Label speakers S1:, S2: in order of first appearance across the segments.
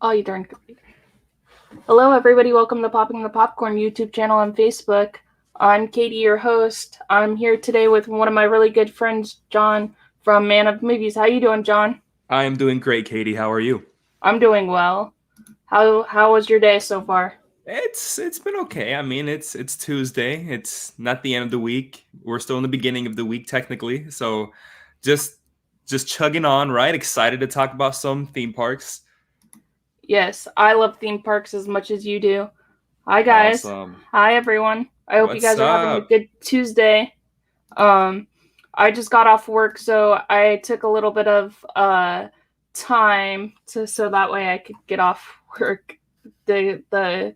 S1: Oh, you darn computer. Hello, everybody. Welcome to Popping the Popcorn YouTube channel on Facebook. I'm Katie, your host. I'm here today with one of my really good friends, John, from Man of Movies. How you doing, John?
S2: I am doing great, Katie. How are you?
S1: I'm doing well. How was your day so far?
S2: It's been okay. I mean, it's Tuesday. It's not the end of the week. We're still in the beginning of the week technically. So just just chugging on, right? Excited to talk about some theme parks.
S1: Yes, I love theme parks as much as you do. Hi, guys.
S2: Awesome.
S1: Hi, everyone. I hope you
S2: What's
S1: guys are having a
S2: up?
S1: good Tuesday. Um, I just got off work, so I took a little bit of time so that way I could get off work. The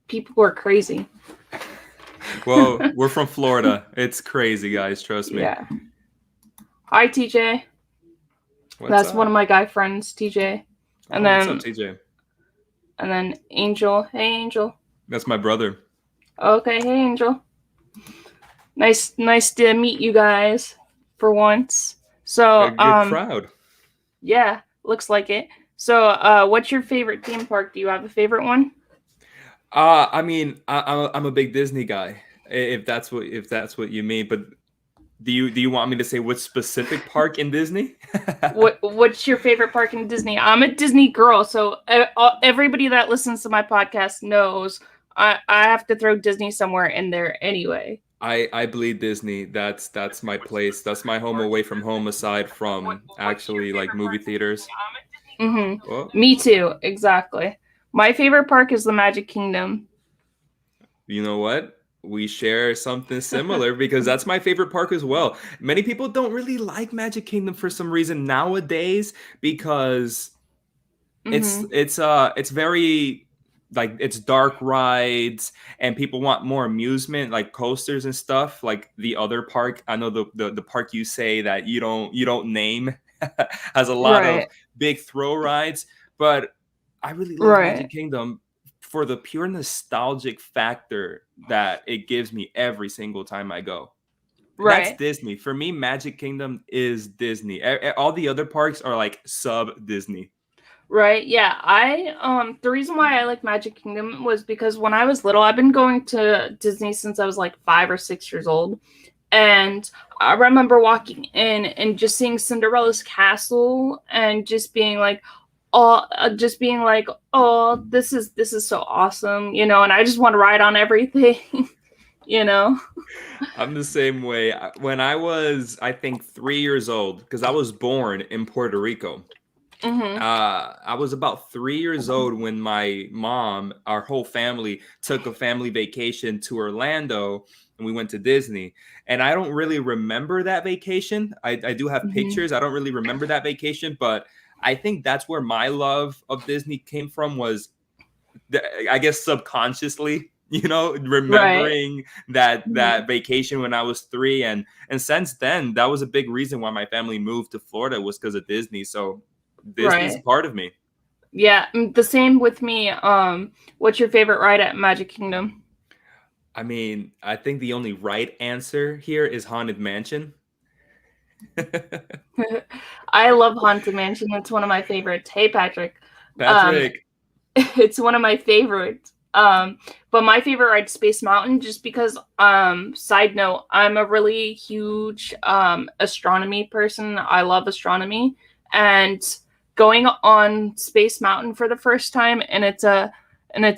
S1: people were crazy.
S2: Well, we're from Florida. It's crazy, guys, trust me.
S1: Yeah. Hi, TJ.
S2: What's
S1: That's one of
S2: up?
S1: my guy friends, TJ. And
S2: Oh, what's up,
S1: then
S2: TJ?
S1: Angel. Hey, Angel.
S2: That's my brother.
S1: Okay, hey, Angel. Nice to meet you guys for once.
S2: A
S1: So,
S2: good crowd.
S1: yeah, looks like it. So, what's your favorite theme park? Do you have a favorite one?
S2: I mean, I'm a big Disney guy. If that's what you mean, but do you want me to say which specific park in Disney?
S1: What's your favorite park in Disney? I'm a Disney girl, so everybody that listens to my podcast knows I have to throw Disney somewhere in there anyway.
S2: I bleed Disney. That's my place. That's my home away from home aside from actually like movie theaters. Well,
S1: Me too, exactly. My favorite park is the Magic Kingdom.
S2: you know what? We share something similar because that's my favorite park as well. Many people don't really like Magic Kingdom for some reason nowadays because it's very like it's dark rides and people want more amusement like coasters and stuff like the other park. I know the park you say that you don't name has a lot of
S1: Right,
S2: big throw rides, but I really love
S1: right,
S2: Magic Kingdom for the pure nostalgic factor that it gives me every single time I go. That's
S1: right.
S2: Disney for me. Magic Kingdom is Disney. All the other parks are like sub Disney.
S1: Right. Yeah. I the reason why I like Magic Kingdom was because when I was little, I've been going to Disney since I was like 5 or 6 years old. And I remember walking in and just seeing Cinderella's castle and just being like, oh, this is so awesome, and I just want to ride on everything, you know.
S2: I'm the same way. When I was, I think, 3 years old, because I was born in Puerto Rico.
S1: Mhm.
S2: I was about 3 years old when my mom, our whole family, took a family vacation to Orlando, and we went to Disney. And I don't really remember that vacation. I do have
S1: Mhm.
S2: pictures. I don't really remember that vacation, but I think that's where my love of Disney came from. I guess subconsciously,
S1: Right.
S2: remembering that
S1: Mhm.
S2: vacation when I was 3, and since then that was a big reason why my family moved to Florida was because of Disney. So Disney's a
S1: Right.
S2: part of me.
S1: Yeah, the same with me. What's your favorite ride at Magic Kingdom?
S2: I mean, I think the only right answer here is Haunted Mansion.
S1: I love Haunted Mansion. It's one of my favorites. Hey, Patrick. Um,
S2: Patrick.
S1: it's one of my favorites. But my favorite ride is Space Mountain, just because. Side note, I'm a really huge astronomy person. I love astronomy, and going on Space Mountain for the first time, and it's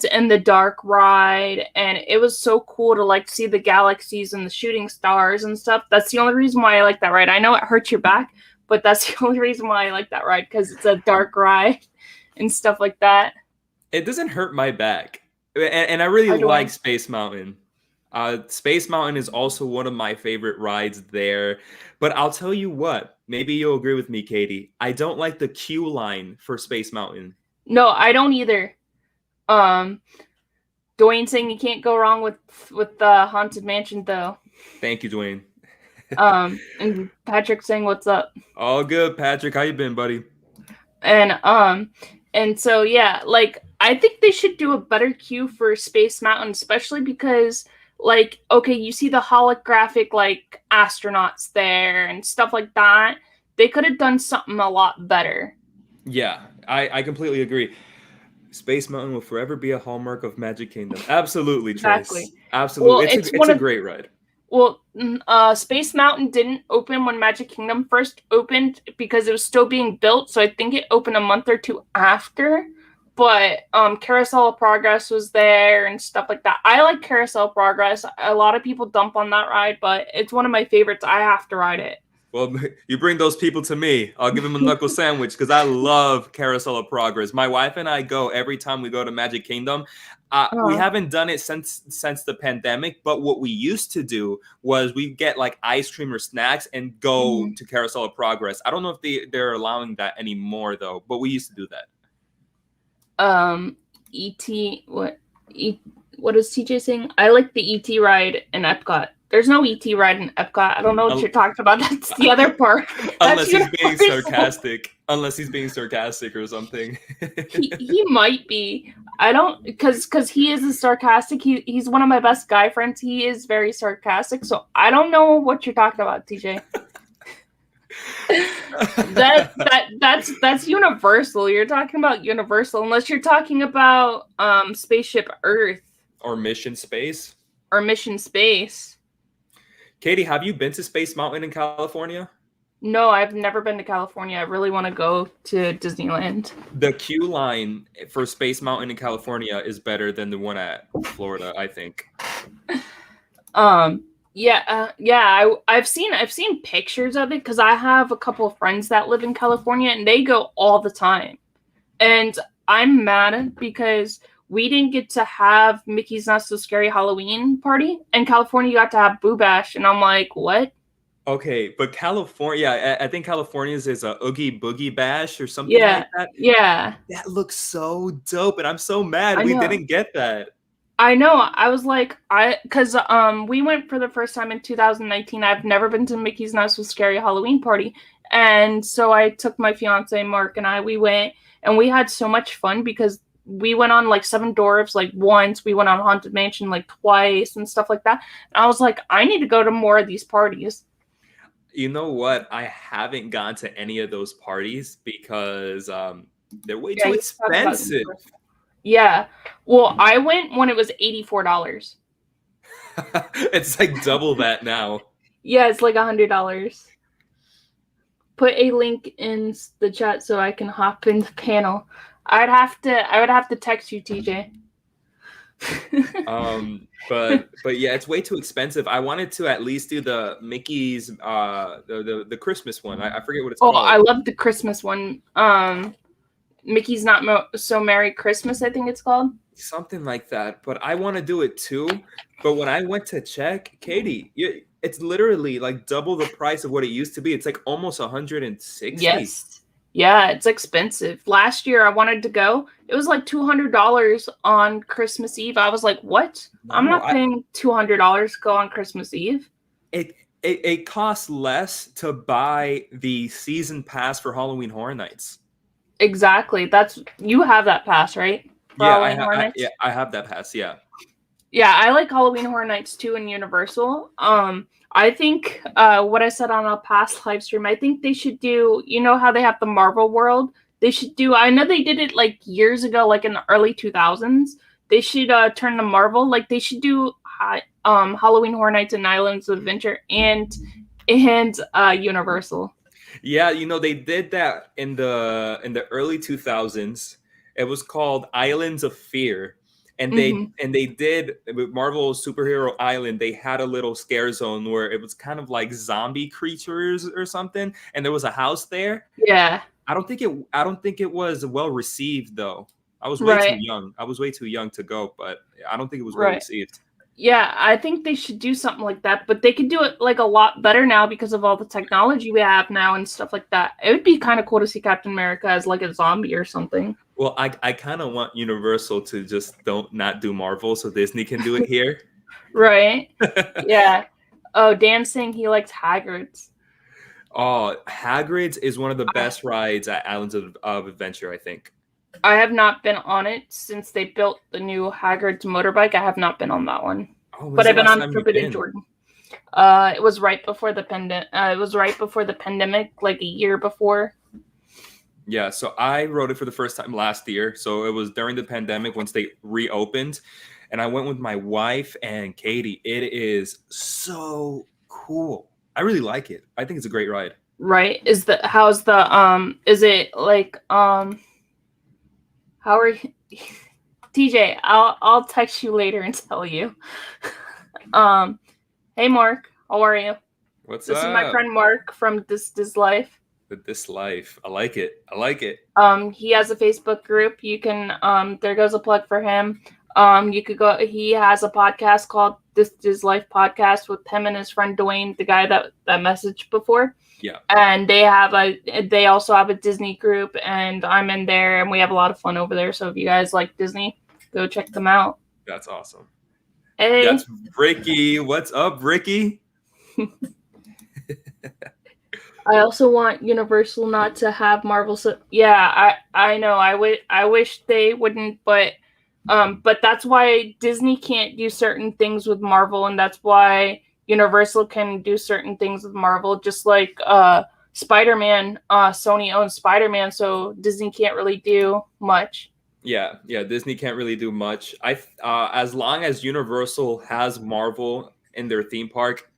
S1: in the dark ride, and it was so cool to like see the galaxies and the shooting stars and stuff. That's the only reason why I like that ride. I know it hurts your back, but that's the only reason why I like that ride, because it's a dark ride and stuff like that.
S2: It doesn't hurt my back, and I really
S1: Hi,
S2: like
S1: Dwayne.
S2: Space Mountain. Space Mountain is also one of my favorite rides there. But I'll tell you what, maybe you'll agree with me, Katie. I don't like the queue line for Space Mountain.
S1: No, I don't either. Um, Dwayne saying you can't go wrong with the Haunted Mansion though.
S2: Thank you, Dwayne.
S1: And Patrick saying what's up.
S2: All good, Patrick. How you been, buddy?
S1: And so yeah, like I think they should do a better queue for Space Mountain, especially because like okay, you see the holographic like astronauts there and stuff like that. They could have done something a lot better.
S2: Yeah, I completely agree. Space Mountain will forever be a hallmark of Magic Kingdom. Absolutely, Trace.
S1: Exactly. Well,
S2: Absolutely.
S1: it's
S2: It's
S1: one
S2: a
S1: of
S2: great ride.
S1: well, Space Mountain didn't open when Magic Kingdom first opened because it was still being built. So I think it opened a month or two after. But Carousel of Progress was there and stuff like that. I like Carousel of Progress. A lot of people dump on that ride, but it's one of my favorites. I have to ride it.
S2: Well, you bring those people to me. I'll give them a knuckle sandwich because I love Carousel of Progress. My wife and I go every time we go to Magic Kingdom. We
S1: Uh,
S2: haven't done it since the pandemic, but what we used to do was we get like ice cream or snacks and go
S1: mhm.
S2: to Carousel of Progress. I don't know if they're allowing that anymore though, but we used to do that.
S1: ET, what is TJ saying? I like the ET ride in Epcot. There's no ET ride in Epcot. I don't know what
S2: Un-
S1: you're talking about. That's the other part. That's
S2: Unless he's being
S1: Universal.
S2: sarcastic. Unless he's being sarcastic or something.
S1: He might be. I don't because he is a sarcastic. He's one of my best guy friends. He is very sarcastic. So I don't know what you're talking about, TJ. That's Universal. You're talking about Universal, unless you're talking about Spaceship Earth
S2: Or Mission Space.
S1: or Mission Space.
S2: Katie, have you been to Space Mountain in California?
S1: No, I've never been to California. I really want to go to Disneyland.
S2: The queue line for Space Mountain in California is better than the one at Florida, I think.
S1: I've seen pictures of it because I have a couple of friends that live in California and they go all the time. And I'm mad because we didn't get to have Mickey's Not So Scary Halloween party, and California got to have Boo Bash, and I'm like, what?
S2: Okay, but California, I think California's is a Oogie Boogie Bash or something
S1: Yeah,
S2: like that.
S1: yeah.
S2: That looks so dope, and I'm so mad
S1: I
S2: we
S1: know.
S2: didn't get that.
S1: I know. I was like, because we went for the first time in 2019. I've never been to Mickey's Not So Scary Halloween party, and so I took my fiance Mark and we went, and we had so much fun because we went on like Seven Dwarfs like once, we went on Haunted Mansion like twice and stuff like that. And I was like, I need to go to more of these parties.
S2: You know what? I haven't gone to any of those parties because they're way
S1: Yeah,
S2: too
S1: you talked about
S2: expensive.
S1: Universal. Yeah. Well, I went when it was $84.
S2: It's like double that now.
S1: Yeah, it's like $100. Put a link in the chat so I can hop in the panel. I would have to text you, TJ.
S2: But yeah, it's way too expensive. I wanted to at least do the Mickey's the Christmas one. I forget what it's
S1: Oh,
S2: called.
S1: I love the Christmas one. Mickey's Not So Merry Christmas, I think it's called.
S2: Something like that. But I want to do it too. But when I went to check, Katie, it's literally like double the price of what it used to be. It's like almost 160.
S1: Yes. Yeah, it's expensive. Last year I wanted to go. It was like $200 on Christmas Eve. I was like, what? I'm
S2: No,
S1: not paying $200 to go on Christmas Eve.
S2: It costs less to buy the season pass for Halloween Horror Nights.
S1: Exactly. You have that pass, right? For Halloween Horror Nights?
S2: I have that pass. Yeah.
S1: Yeah, I like Halloween Horror Nights too in Universal. I think what I said on a past live stream, I think they should do, you know how they have the Marvel World? They should do, I know they did it like years ago, like in the early 2000s. They should turn the Marvel, like they should do Halloween Horror Nights and Islands of Adventure and Universal.
S2: Yeah, they did that in the early 2000s. It was called Islands of Fear. And they did with Marvel Superhero Island, they had a little scare zone where it was kind of like zombie creatures or something, and there was a house there.
S1: Yeah.
S2: I don't think it was well received though. I was way too young. I was way too young to go, but I don't think it was well received.
S1: Yeah, I think they should do something like that, but they could do it like a lot better now because of all the technology we have now and stuff like that. It would be kind of cool to see Captain America as like a zombie or something.
S2: Well, I kind of want Universal to just not do Marvel so Disney can do it here.
S1: Right. Yeah. Oh, Dan's saying he likes Hagrid's.
S2: Oh, Hagrid's is one of the best rides at Islands of Adventure, I think.
S1: I have not been on it since they built the new Hagrid's motorbike. I have not been on that one.
S2: Oh,
S1: but I've been on Forbidden Jordan. It was right before the pandemic. It was right before the pandemic, like a year before.
S2: Yeah, so I rode it for the first time last year. So it was during the pandemic once they reopened, and I went with my wife and Katie. It is so cool. I really like it. I think it's a great ride.
S1: Right? How's the is it like how are you TJ, I'll text you later and tell you. um hey Mark, how are you?
S2: What's
S1: This is my
S2: up?
S1: friend Mark from This Life.
S2: This life. I like it. I like it.
S1: He has a Facebook group. You can there goes a plug for him. You could go, he has a podcast called This Is Life Podcast with him and his friend Dwayne, the guy that messaged before.
S2: Yeah.
S1: And they also have a Disney group, and I'm in there, and we have a lot of fun over there. So if you guys like Disney, go check them out.
S2: That's awesome.
S1: Hey.
S2: That's Ricky. What's up, Ricky?
S1: I also want Universal not to have Marvel. So yeah, I know. I wish they wouldn't, but that's why Disney can't do certain things with Marvel, and that's why Universal can do certain things with Marvel. Just like Spider-Man, Sony owns Spider-Man, so Disney can't really do much.
S2: Yeah, Disney can't really do much. As long as Universal has Marvel in their theme park,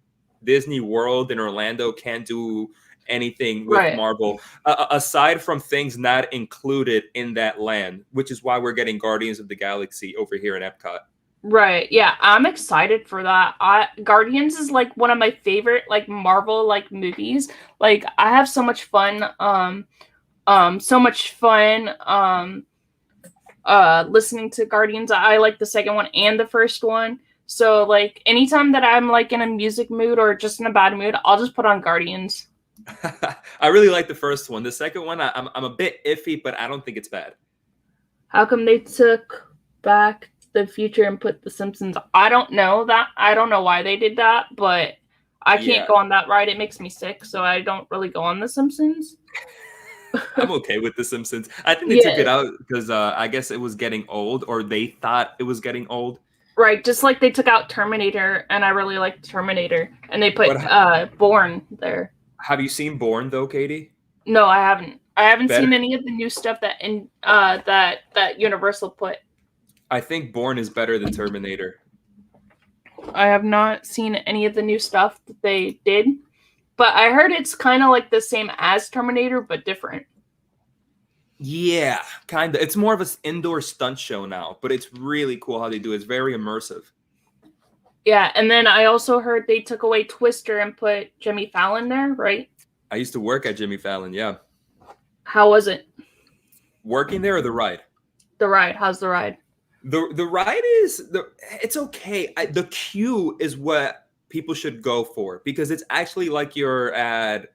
S2: Disney World in Orlando can't do anything with
S1: Right.
S2: Marvel aside from things not included in that land, which is why we're getting Guardians of the Galaxy over here in Epcot.
S1: Right. Yeah, I'm excited for that. Guardians is like one of my favorite like Marvel like movies. Like I have so much fun listening to Guardians. I like the second one and the first one. So like anytime that I'm like in a music mood or just in a bad mood, I'll just put on Guardians.
S2: I really like the first one. The second one, I'm a bit iffy, but I don't think it's bad.
S1: How come they took Back the Future and put The Simpsons? I don't know why they did that, but I can't go on that ride. It makes me sick, so I don't really go on The Simpsons.
S2: I'm okay with The Simpsons. I think they took it out because I guess it was getting old, or they thought it was getting old.
S1: Right, just like they took out Terminator, and I really liked Terminator, and they put Bourne there.
S2: Have you seen Bourne though, Katie?
S1: No, I haven't. I haven't seen any of the new stuff that that Universal put.
S2: I think Bourne is better than Terminator.
S1: I have not seen any of the new stuff that they did, but I heard it's kind of like the same as Terminator, but different.
S2: Yeah, kind of. It's more of an indoor stunt show now, but it's really cool how they do it. It's very immersive.
S1: Yeah, and then I also heard they took away Twister and put Jimmy Fallon there, right?
S2: I used to work at Jimmy Fallon, yeah.
S1: How was it?
S2: Working there or the ride?
S1: The ride. How's the ride?
S2: The ride it's okay. The queue is what people should go for because it's actually like you're at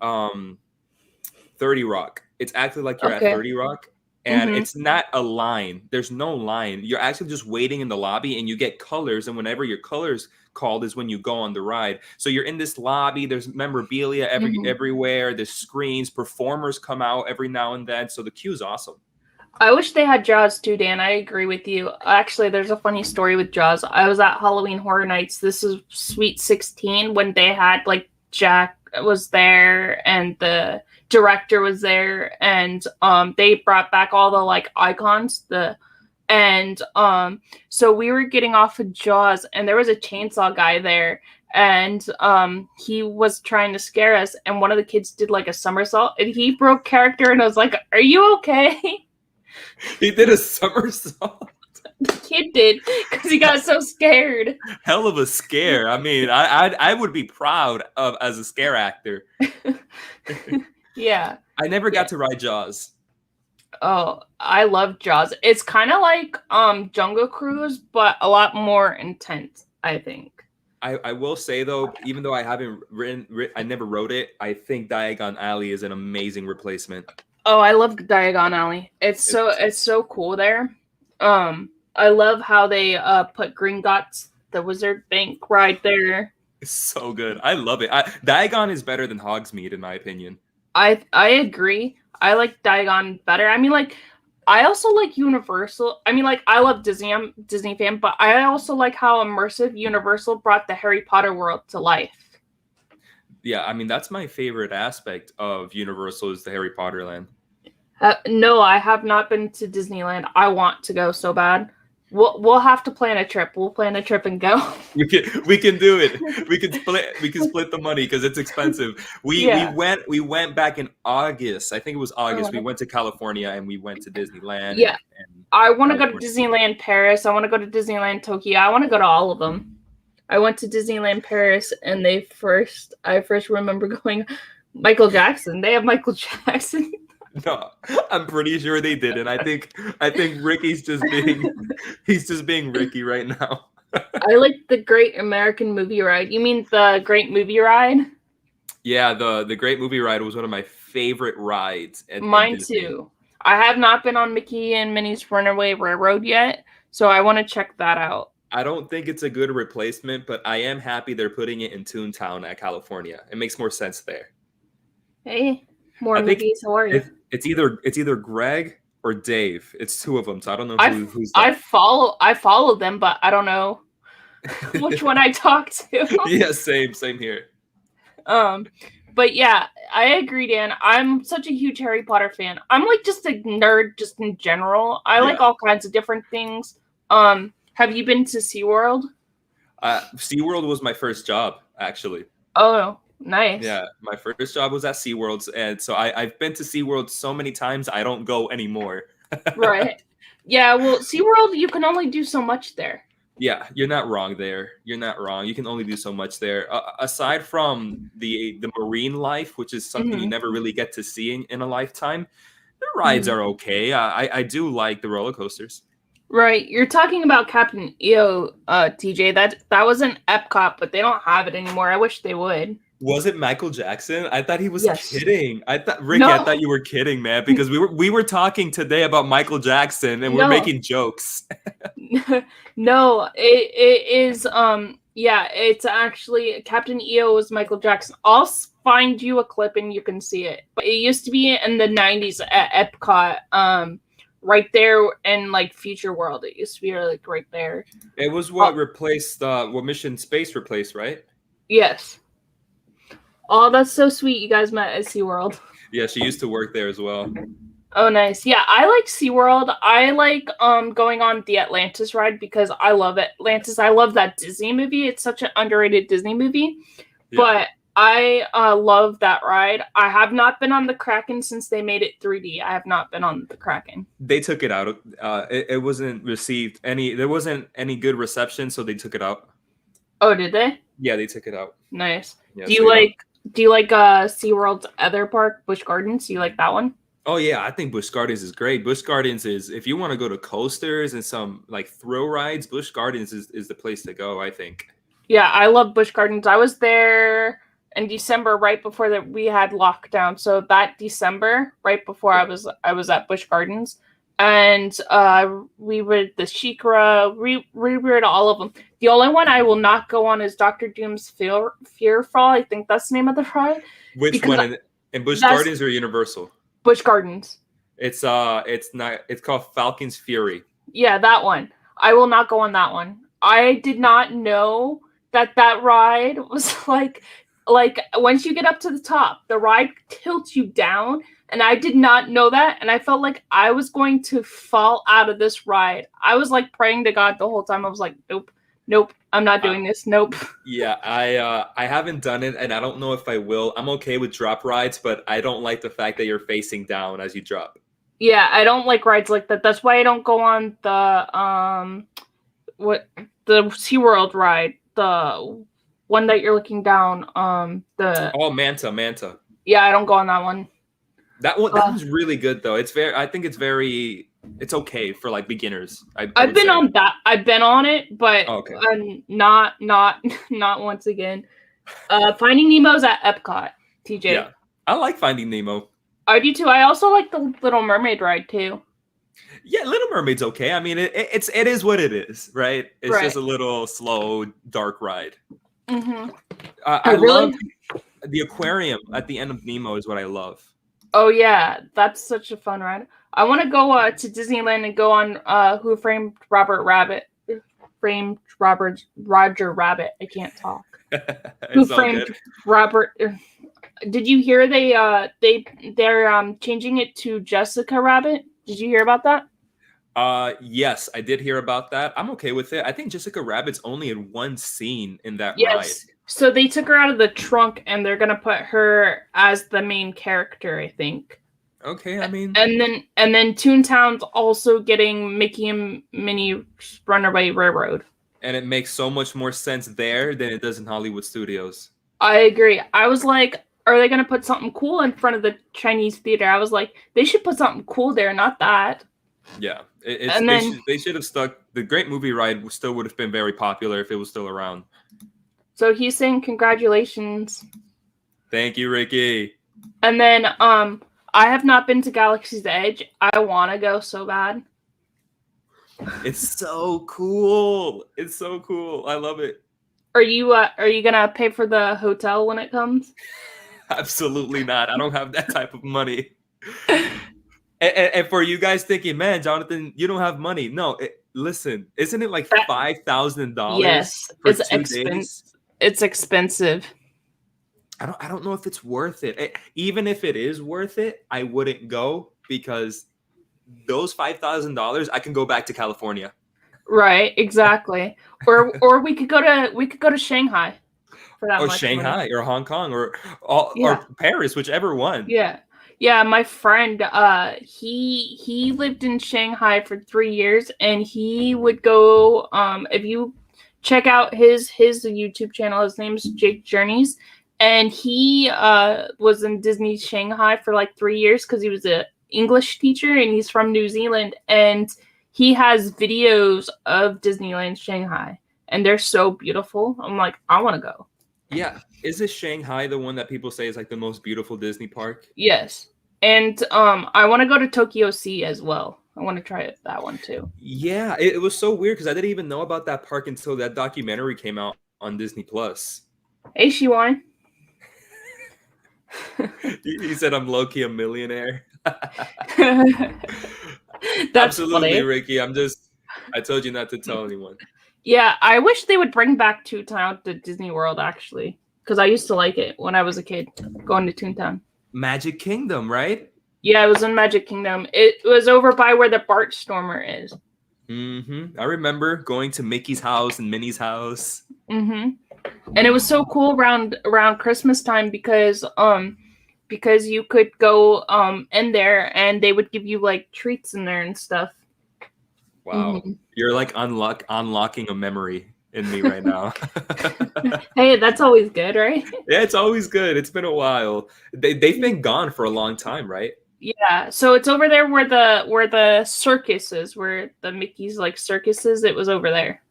S2: 30 Rock. It's actually like you're at 30 Rock, and it's not a line. There's no line. You're actually just waiting in the lobby, and you get colors, and whenever your colors called is when you go on the ride. So you're in this lobby. There's memorabilia everywhere. There's screens. Performers come out every now and then. So the queue's awesome.
S1: I wish they had Jaws too, Dan. I agree with you. Actually, there's a funny story with Jaws. I was at Halloween Horror Nights. This is Sweet 16 when they had like Jack was there and the director was there, and they brought back all the like icons. So we were getting off of Jaws, and there was a chainsaw guy there, and he was trying to scare us, and one of the kids did like a somersault, and he broke character, and I was like, "Are you okay?"
S2: He did a somersault.
S1: The kid did because he got so scared.
S2: Hell of a scare. I mean, I would be proud of as a scare actor.
S1: Yeah.
S2: I never got to ride Jaws.
S1: Oh, I love Jaws. It's kind of like Jungle Cruise, but a lot more intense, I think.
S2: I will say though, even though I haven't I never rode it, I think Diagon Alley is an amazing replacement.
S1: Oh, I love Diagon Alley. It's so cool there. I love how they put Gringotts, the Wizard Bank, right there.
S2: It's so good. I love it. Diagon is better than Hogsmeade in my opinion.
S1: I agree. I like Diagon better. I mean, like, I also like Universal. I mean, like, I love Disney. I'm a Disney fan, but I also like how immersive Universal brought the Harry Potter world to life.
S2: Yeah, I mean, that's my favorite aspect of Universal is the Harry Potter land.
S1: No, I have not been to Disneyland. I want to go so bad. We'll have to plan a trip. We'll plan a trip and go.
S2: We can do it. We can split the money because it's expensive. We we
S1: Yeah.
S2: went we went back in August. I think it was August. We
S1: Uh,
S2: went to California and we went to Disneyland
S1: yeah.
S2: and
S1: I want to go to
S2: California.
S1: Disneyland Paris. I want to go to Disneyland Tokyo. I want to go to all of them. I went to Disneyland Paris and I first remember going Michael Jackson. They have Michael Jackson.
S2: No, I'm pretty sure they didn't. I think Ricky's just being he's just being Ricky right now.
S1: I like the Great American Movie Ride. You mean the Great Movie Ride?
S2: Yeah, the Great Movie Ride was one of my favorite rides in
S1: Mine
S2: Disney.
S1: too. I have not been on Mickey and Minnie's Runaway Railroad yet, so I want to check that out.
S2: I don't think it's a good replacement, but I am happy they're putting it in Toontown at California. It makes more sense there.
S1: Hey, more
S2: I think
S1: Mickeys. How are you?
S2: it's either Greg or Dave. It's two of them, so I don't know who's
S1: I
S2: that.
S1: follow them, but I don't know which one I talk to.
S2: Yeah, same here.
S1: um, but yeah, I agree, Dan. I'm such a huge Harry Potter fan. I'm like just a nerd, just in general. I like
S2: Yeah.
S1: all kinds of different things. Have you been to SeaWorld?
S2: SeaWorld was my first job, actually.
S1: Oh, nice.
S2: Yeah, my first job was at SeaWorld, and so I've been to SeaWorld so many times I don't go anymore.
S1: Right. Yeah, well, SeaWorld, you can only do so much there.
S2: Yeah, you're not wrong there. You're not wrong. You can only do so much there. Aside from the marine life, which is something you
S1: Mhm.
S2: never really get to see in a lifetime, the rides
S1: Mhm.
S2: are okay. I do like the roller coasters.
S1: Right. You're talking about Captain EO, TJ. That was in Epcot, but they don't have it anymore. I wish they would.
S2: Was it Michael Jackson? I thought he was
S1: Yes.
S2: kidding. Ricky, I
S1: No.
S2: thought you were kidding, man, because we were talking today about Michael Jackson and we're
S1: No.
S2: making jokes.
S1: No, it is yeah, it's actually Captain EO was Michael Jackson. I'll find you a clip and you can see it. But it used to be in the 90s at Epcot, right there in like Future World. It used to be like right there.
S2: It was what replaced what Mission Space replaced, right?
S1: Yes. Oh, that's so sweet. You guys met at SeaWorld.
S2: Yeah, she used to work there as well.
S1: Oh, nice. Yeah, I like SeaWorld. I like going on the Atlantis ride because I love Atlantis. I love that Disney movie. It's such an underrated Disney movie.
S2: Yeah.
S1: But I love that ride. I have not been on the Kraken since they made it 3D. I have not been on the Kraken.
S2: They took it out. It wasn't received any. There wasn't any good reception, so they took it out.
S1: Oh, did they?
S2: Yeah, they took it out.
S1: Nice.
S2: Yeah,
S1: Do you like SeaWorld's other park, Busch Gardens? Do you like that one?
S2: Oh yeah, I think Busch Gardens is great. Busch Gardens is if you want to go to coasters and some like thrill rides, Busch Gardens is the place to go, I think.
S1: Yeah, I love Busch Gardens. I was there in December right before that we had lockdown. So that December, right before
S2: Yeah.
S1: I was at Busch Gardens, and we read the Shikra, we read all of them. The only one I will not go on is Doctor Doom's Fearfall. I think that's the name of the ride.
S2: Which
S1: Because
S2: one in Busch
S1: that's-
S2: Gardens or Universal?
S1: Busch Gardens.
S2: It's not. It's called Falcon's Fury.
S1: Yeah, that one. I will not go on that one. I did not know that ride was like once you get up to the top, the ride tilts you down, and I did not know that, and I felt like I was going to fall out of this ride. I was like praying to God the whole time. I was like, nope, I'm not doing this. Nope.
S2: Yeah, I haven't done it, and I don't know if I will. I'm okay with drop rides, but I don't like the fact that you're facing down as you drop.
S1: Yeah, I don't like rides like that. That's why I don't go on the the SeaWorld ride, the one that you're looking down.
S2: Oh, Manta.
S1: Yeah, I don't go on that one.
S2: That one's really good though. I think it's okay for like beginners.
S1: I've
S2: would
S1: been
S2: say.
S1: on that. I've been on it, but
S2: Okay.
S1: not once again. Finding Nemo's at Epcot, TJ.
S2: Yeah, I like Finding Nemo.
S1: I do too. I also like the Little Mermaid ride too.
S2: Yeah, Little Mermaid's okay. I mean, it is what it is, right? It's
S1: Right.
S2: just a little slow, dark ride.
S1: Mm-hmm.
S2: I
S1: really-
S2: love the aquarium at the end of Nemo is what I love.
S1: Oh yeah, that's such a fun ride. I want to go to Disneyland and go on Who Framed Robert Rabbit. Framed Roger Rabbit. I can't talk. Who
S2: It's all
S1: Framed
S2: good.
S1: Robert? Did you hear they're changing it to Jessica Rabbit? Did you hear about that?
S2: Yes, I did hear about that. I'm okay with it. I think Jessica Rabbit's only in one scene in that ride.
S1: Yes. So they took her out of the trunk and they're gonna put her as the main character, I think.
S2: Okay, I mean,
S1: And then Toontown's also getting Mickey and Minnie Runaway Railroad.
S2: and it makes so much more sense there than it does in Hollywood Studios.
S1: I agree. I was like, are they gonna put something cool in front of the Chinese theater? I was like, they should put something cool there, not that.
S2: Yeah,
S1: And then
S2: they should have stuck. The Great Movie Ride still would have been very popular if it was still around.
S1: so he's saying congratulations.
S2: Thank you, Ricky.
S1: And then I have not been to Galaxy's Edge. I want to go so bad.
S2: It's so cool. It's so cool. I love it.
S1: Are you gonna pay for the hotel when it comes?
S2: Absolutely not. I don't have that type of money. And for you guys thinking, man, Jonathan, you don't have money. No, listen, isn't it like $5,000?
S1: Yes,
S2: for
S1: it's
S2: 2 days?
S1: It's expensive.
S2: I don't know if it's worth it. Even if it is worth it, I wouldn't go because those $5,000, I can go back to California.
S1: Right, exactly. Or we could go to Shanghai for that
S2: Or
S1: much
S2: Shanghai
S1: money.
S2: or Hong Kong or
S1: Yeah.
S2: or Paris, whichever one.
S1: Yeah. Yeah, my friend, he lived in Shanghai for 3 years, and he would go. If you check out his YouTube channel, his name's Jake Journeys, and he was in Disney Shanghai for like 3 years because he was a English teacher, and he's from New Zealand, and he has videos of Disneyland Shanghai, and they're so beautiful. I'm like, I want to go.
S2: Yeah. Is this Shanghai the one that people say is like the most beautiful Disney park?
S1: Yes. And I want to go to Tokyo Sea as well. I want to try that one too.
S2: Yeah, it was so weird because I didn't even know about that park until that documentary came out on Disney Plus.
S1: Hey, Shiwan.
S2: He said I'm low-key a millionaire.
S1: That's
S2: Absolutely,
S1: funny.
S2: Ricky. I told you not to tell anyone.
S1: Yeah, I wish they would bring back Toontown to Disney World actually, because I used to like it when I was a kid, going to Toontown.
S2: Magic Kingdom, right?
S1: Yeah, it was in Magic Kingdom. It was over by where the Bartstormer is.
S2: I remember going to Mickey's house and Minnie's house.
S1: And it was so cool around Christmas time because you could go in there and they would give you like treats in there and stuff.
S2: Wow. You're like unlocking a memory in me right now.
S1: Hey, that's always good, right?
S2: Yeah, it's always good. It's been a while. They've been gone for a long time, right?
S1: Yeah. So it's over there where the circus is, where the Mickey's like circus is. It was over there.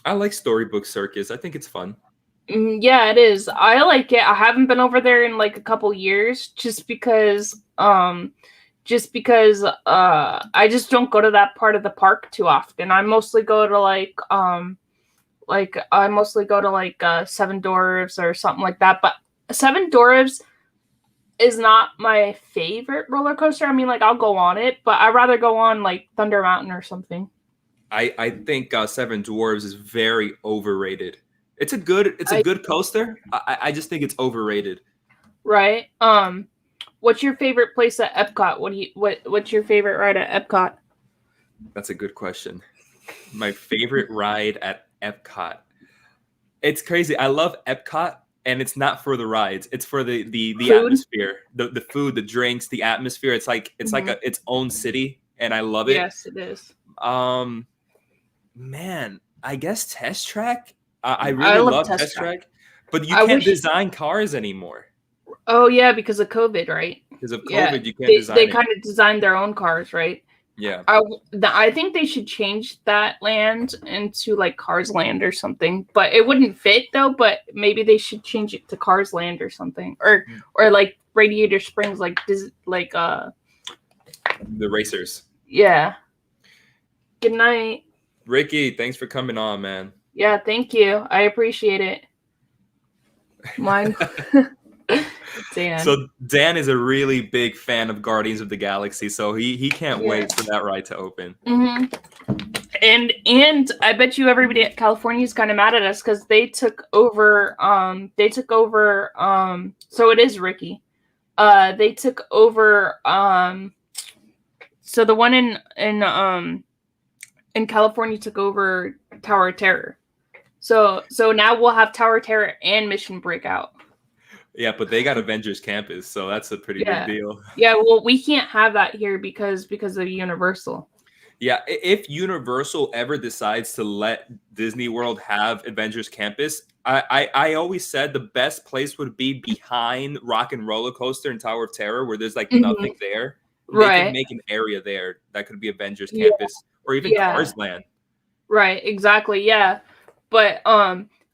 S2: I like Storybook Circus. I think it's fun.
S1: Yeah, it is. I like it. I haven't been over there in like a couple years just because I just don't go to that part of the park too often. I mostly go to Seven Dwarfs or something like that. But Seven Dwarfs is not my favorite roller coaster. I mean, like I'll go on it, but I'd rather go on like Thunder Mountain or something.
S2: I think Seven Dwarves is very overrated. It's a good coaster. I just think it's overrated.
S1: Right. What's your favorite place at Epcot? What's your favorite ride at Epcot?
S2: That's a good question. My favorite ride at Epcot. It's crazy. I love Epcot, and it's not for the rides. It's for the atmosphere, the food, the drinks, the atmosphere. It's like its own city, and I love it.
S1: Yes, it is.
S2: Man, I guess Test Track. I really love Test Track, but you can't design cars anymore.
S1: Oh yeah, because of COVID, right?
S2: Because of COVID, you can't design.
S1: They kind of designed their own cars, right?
S2: Yeah.
S1: I think they should change that land into like Cars Land or something, but it wouldn't fit though. But maybe they should change it to Cars Land or something, or like Radiator Springs, like
S2: the racers.
S1: Yeah. Good night,
S2: Ricky. Thanks for coming on, man.
S1: Yeah, thank you. I appreciate it. Mine. Dan.
S2: So Dan is a really big fan of Guardians of the Galaxy, so he can't wait for that ride to open.
S1: And I bet you everybody at California is kind of mad at us because they took over. So it is Ricky. They took over. So the one in California took over Tower of Terror. So now we'll have Tower of Terror and Mission Breakout.
S2: Yeah, but they got Avengers Campus, so that's a pretty big deal.
S1: Yeah, well, we can't have that here because of Universal.
S2: Yeah, if Universal ever decides to let Disney World have Avengers Campus, I always said the best place would be behind Rock and Roller Coaster and Tower of Terror, where there's like nothing there. They can make an area there that could be Avengers Campus or even Cars Land. Right,
S1: exactly. Yeah. But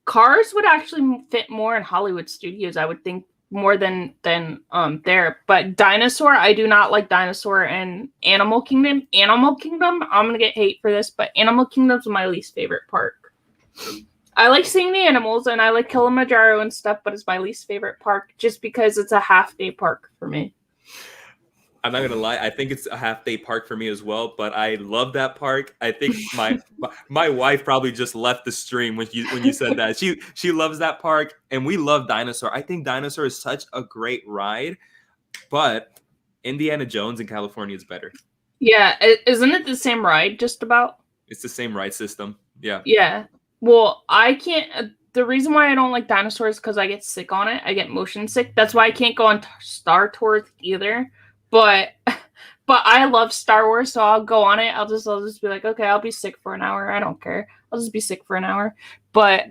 S1: Cars would actually fit more in Hollywood Studios, I would think, more than there. But Dinosaur, I do not like Dinosaur and Animal Kingdom. Animal Kingdom, I'm gonna get hate for this, but Animal Kingdom's my least favorite park. I like seeing the animals and I like Kilimanjaro and stuff, but it's my least favorite park just because it's a half-day park for me.
S2: I'm not gonna lie, I think it's a half-day park for me as well, but I love that park. I think my wife probably just left the stream when you said that. She loves that park, and we love Dinosaur. I think Dinosaur is such a great ride, but Indiana Jones in California is better.
S1: Yeah, isn't it the same ride just about?
S2: It's the same ride system. Yeah.
S1: Yeah. Well, I can't. The reason why I don't like Dinosaur is because I get sick on it. I get motion sick. That's why I can't go on Star Tours either. But I love Star Wars, so I'll go on it. I'll just be like, okay, I'll be sick for an hour. I don't care. I'll just be sick for an hour. But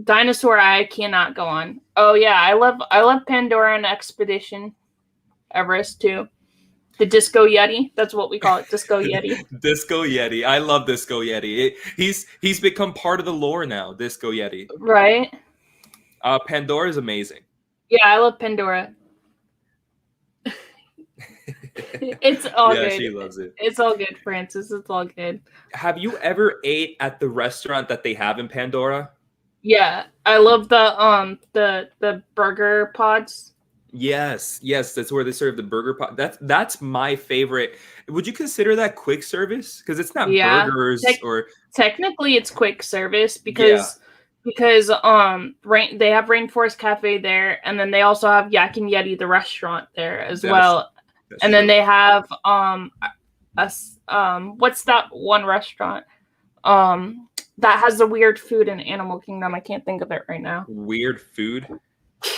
S1: Dinosaur, I cannot go on. Oh yeah, I love Pandora and Expedition Everest too. The Disco Yeti, that's what we call it, Disco Yeti.
S2: Disco Yeti, I love Disco Yeti. He's become part of the lore now. Disco Yeti,
S1: right?
S2: Pandora is amazing.
S1: Yeah, I love Pandora. It's all good. Yeah,
S2: she loves it.
S1: It's all good, Francis. It's all good.
S2: Have you ever ate at the restaurant that they have in Pandora?
S1: Yeah, I love the burger pods.
S2: Yes, that's where they serve the burger pot. That's my favorite. Would you consider that quick service? Because it's not burgers or
S1: technically it's quick service because they have Rainforest Cafe there, and then they also have Yak and Yeti, the restaurant there as well. And then they have what's that one restaurant that has the weird food in Animal Kingdom? I can't think of it right now.
S2: Weird food?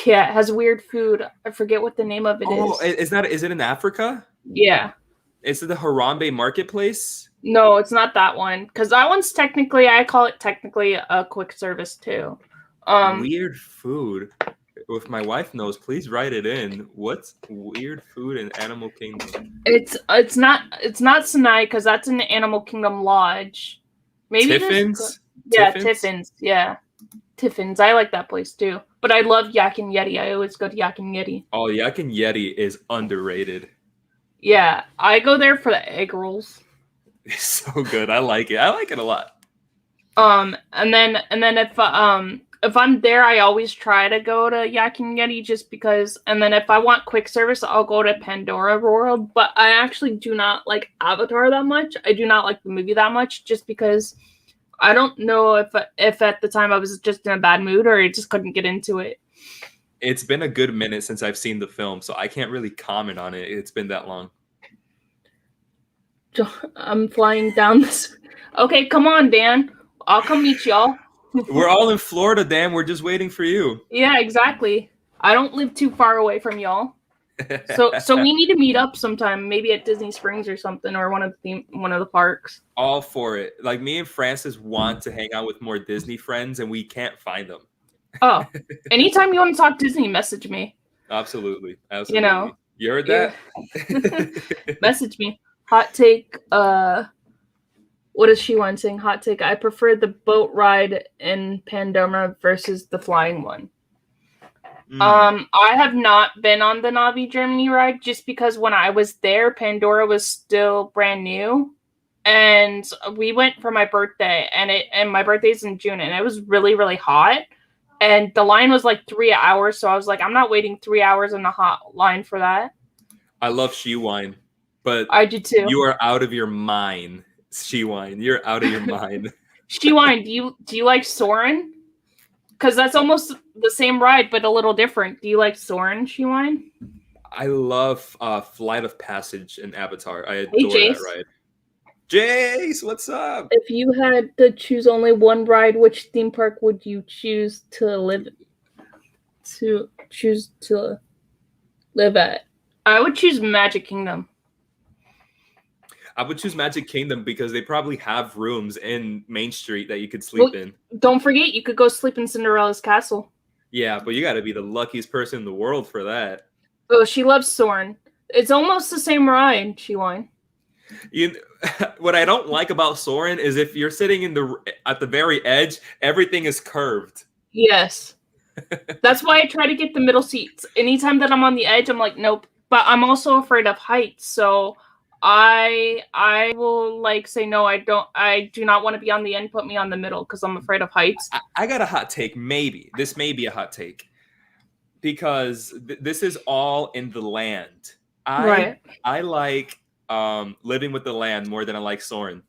S1: Yeah, it has weird food. I forget what the name of it is.
S2: Is it in Africa?
S1: Yeah.
S2: Is it the Harambe Marketplace?
S1: No, it's not that one. Because that one's I call it technically a quick service too.
S2: Weird food. If my wife knows, please write it in. What's weird food in Animal Kingdom?
S1: It's not Sinai because that's in the Animal Kingdom Lodge. Maybe
S2: Tiffin's?
S1: Tiffin's. Yeah. Tiffin's. I like that place too. But I love Yak and Yeti. I always go to Yak and Yeti.
S2: Oh, Yak and Yeti is underrated.
S1: Yeah, I go there for the egg rolls.
S2: It's so good. I like it. I like it a lot.
S1: And then if I'm there, I always try to go to Yak and Yeti just because. And then if I want quick service, I'll go to Pandora World. But I actually do not like Avatar that much. I do not like the movie that much just because I don't know if at the time I was just in a bad mood or I just couldn't get into it.
S2: It's been a good minute since I've seen the film, so I can't really comment on it. It's been that long.
S1: I'm flying down this. Okay, come on, Dan. I'll come meet y'all.
S2: We're all in Florida, Dan. We're just waiting for you.
S1: Yeah, exactly. I don't live too far away from y'all. So we need to meet up sometime, maybe at Disney Springs or something, or one of the parks.
S2: All for it. Like me and Francis want to hang out with more Disney friends, and we can't find them.
S1: Oh, anytime you want to talk Disney, message me.
S2: Absolutely.
S1: You know,
S2: you heard that?
S1: Yeah. Message me. Hot take. What is she wanting? Hot take. I prefer the boat ride in Pandora versus the flying one. I have not been on the Navi Germany ride just because when I was there, Pandora was still brand new, and we went for my birthday, and my birthday's in June, and it was really, really hot, and the line was like 3 hours, so I was like, I'm not waiting 3 hours in a hot line for that.
S2: I love She Wine, but
S1: I do too.
S2: You are out of your mind Shewine, you're out of your mind.
S1: Shewine, do you like Soren? Because that's almost the same ride, but a little different. Do you like Soren, Shewine?
S2: I love Flight of Passage in Avatar. I
S1: Hey,
S2: adore that
S1: Jace.
S2: ride. Jace, what's up?
S1: If you had to choose only one ride, which theme park would you choose to live at? I would choose Magic Kingdom.
S2: I would choose Magic Kingdom because they probably have rooms in Main Street that you could sleep in.
S1: Don't forget, you could go sleep in Cinderella's castle.
S2: Yeah, but you got to be the luckiest person in the world for that.
S1: Oh, she loves Soren. It's almost the same ride, Shewine.
S2: What I don't like about Soren is if you're sitting at the very edge, everything is curved.
S1: Yes. That's why I try to get the middle seats. Anytime that I'm on the edge, I'm like, nope. But I'm also afraid of heights, so I will like say no. I do not want to be on the end. Put me on the middle because I'm afraid of heights.
S2: I got a hot take. Maybe this may be a hot take because this is all in the land. I like Living with the Land more than I like Soren.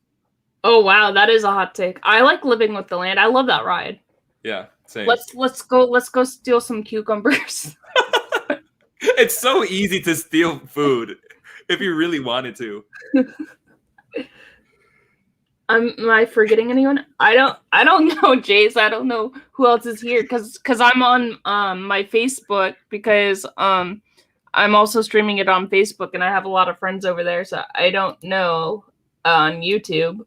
S1: Oh wow, that is a hot take. I like Living with the Land. I love that ride.
S2: Yeah, same.
S1: Let's go steal some cucumbers.
S2: It's so easy to steal food if you really wanted to.
S1: Am I forgetting anyone? I don't know, Jace. I don't know who else is here because I'm on my Facebook because I'm also streaming it on Facebook and I have a lot of friends over there, so I don't know on YouTube.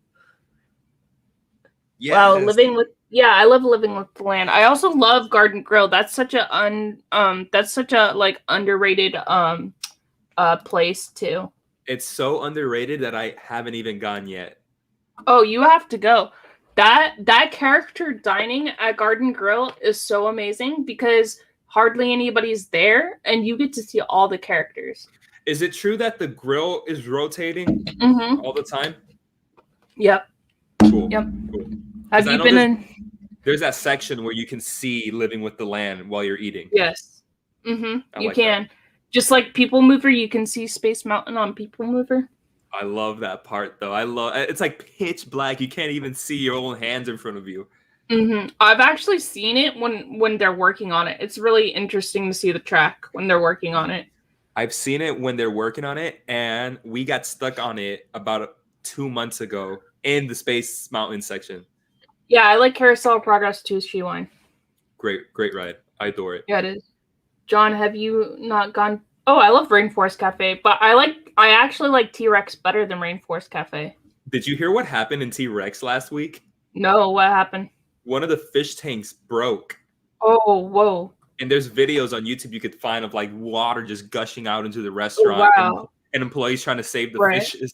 S2: Yeah.
S1: Wow, I love Living with the Land. I also love Garden Grill. That's such a like underrated place too.
S2: It's so underrated that I haven't even gone yet.
S1: Oh, you have to go. That character dining at Garden Grill is so amazing because hardly anybody's there and you get to see all the characters.
S2: Is it true that the grill is rotating all the time?
S1: Yep.
S2: Cool.
S1: Yep.
S2: Cool.
S1: Have you been in?
S2: There's that section where you can see Living with the Land while you're eating.
S1: Yes. You
S2: like
S1: can.
S2: That.
S1: Just like People Mover, you can see Space Mountain on People Mover.
S2: I love that part though. It's like pitch black. You can't even see your own hands in front of you.
S1: I've actually seen it when they're working on it. It's really interesting to see the track when they're working on it.
S2: I've seen it when they're working on it, and we got stuck on it about 2 months ago in the Space Mountain section.
S1: Yeah, I like Carousel of Progress too, Shewine.
S2: Great ride. I adore it.
S1: Yeah, it is. John, have you not gone? Oh, I love Rainforest Cafe, but I actually like T-Rex better than Rainforest Cafe.
S2: Did you hear what happened in T-Rex last week?
S1: No, what happened?
S2: One of the fish tanks broke.
S1: Oh, whoa.
S2: And there's videos on YouTube you could find of like water just gushing out into the restaurant.
S1: Oh, wow.
S2: And employees trying to save the fishes.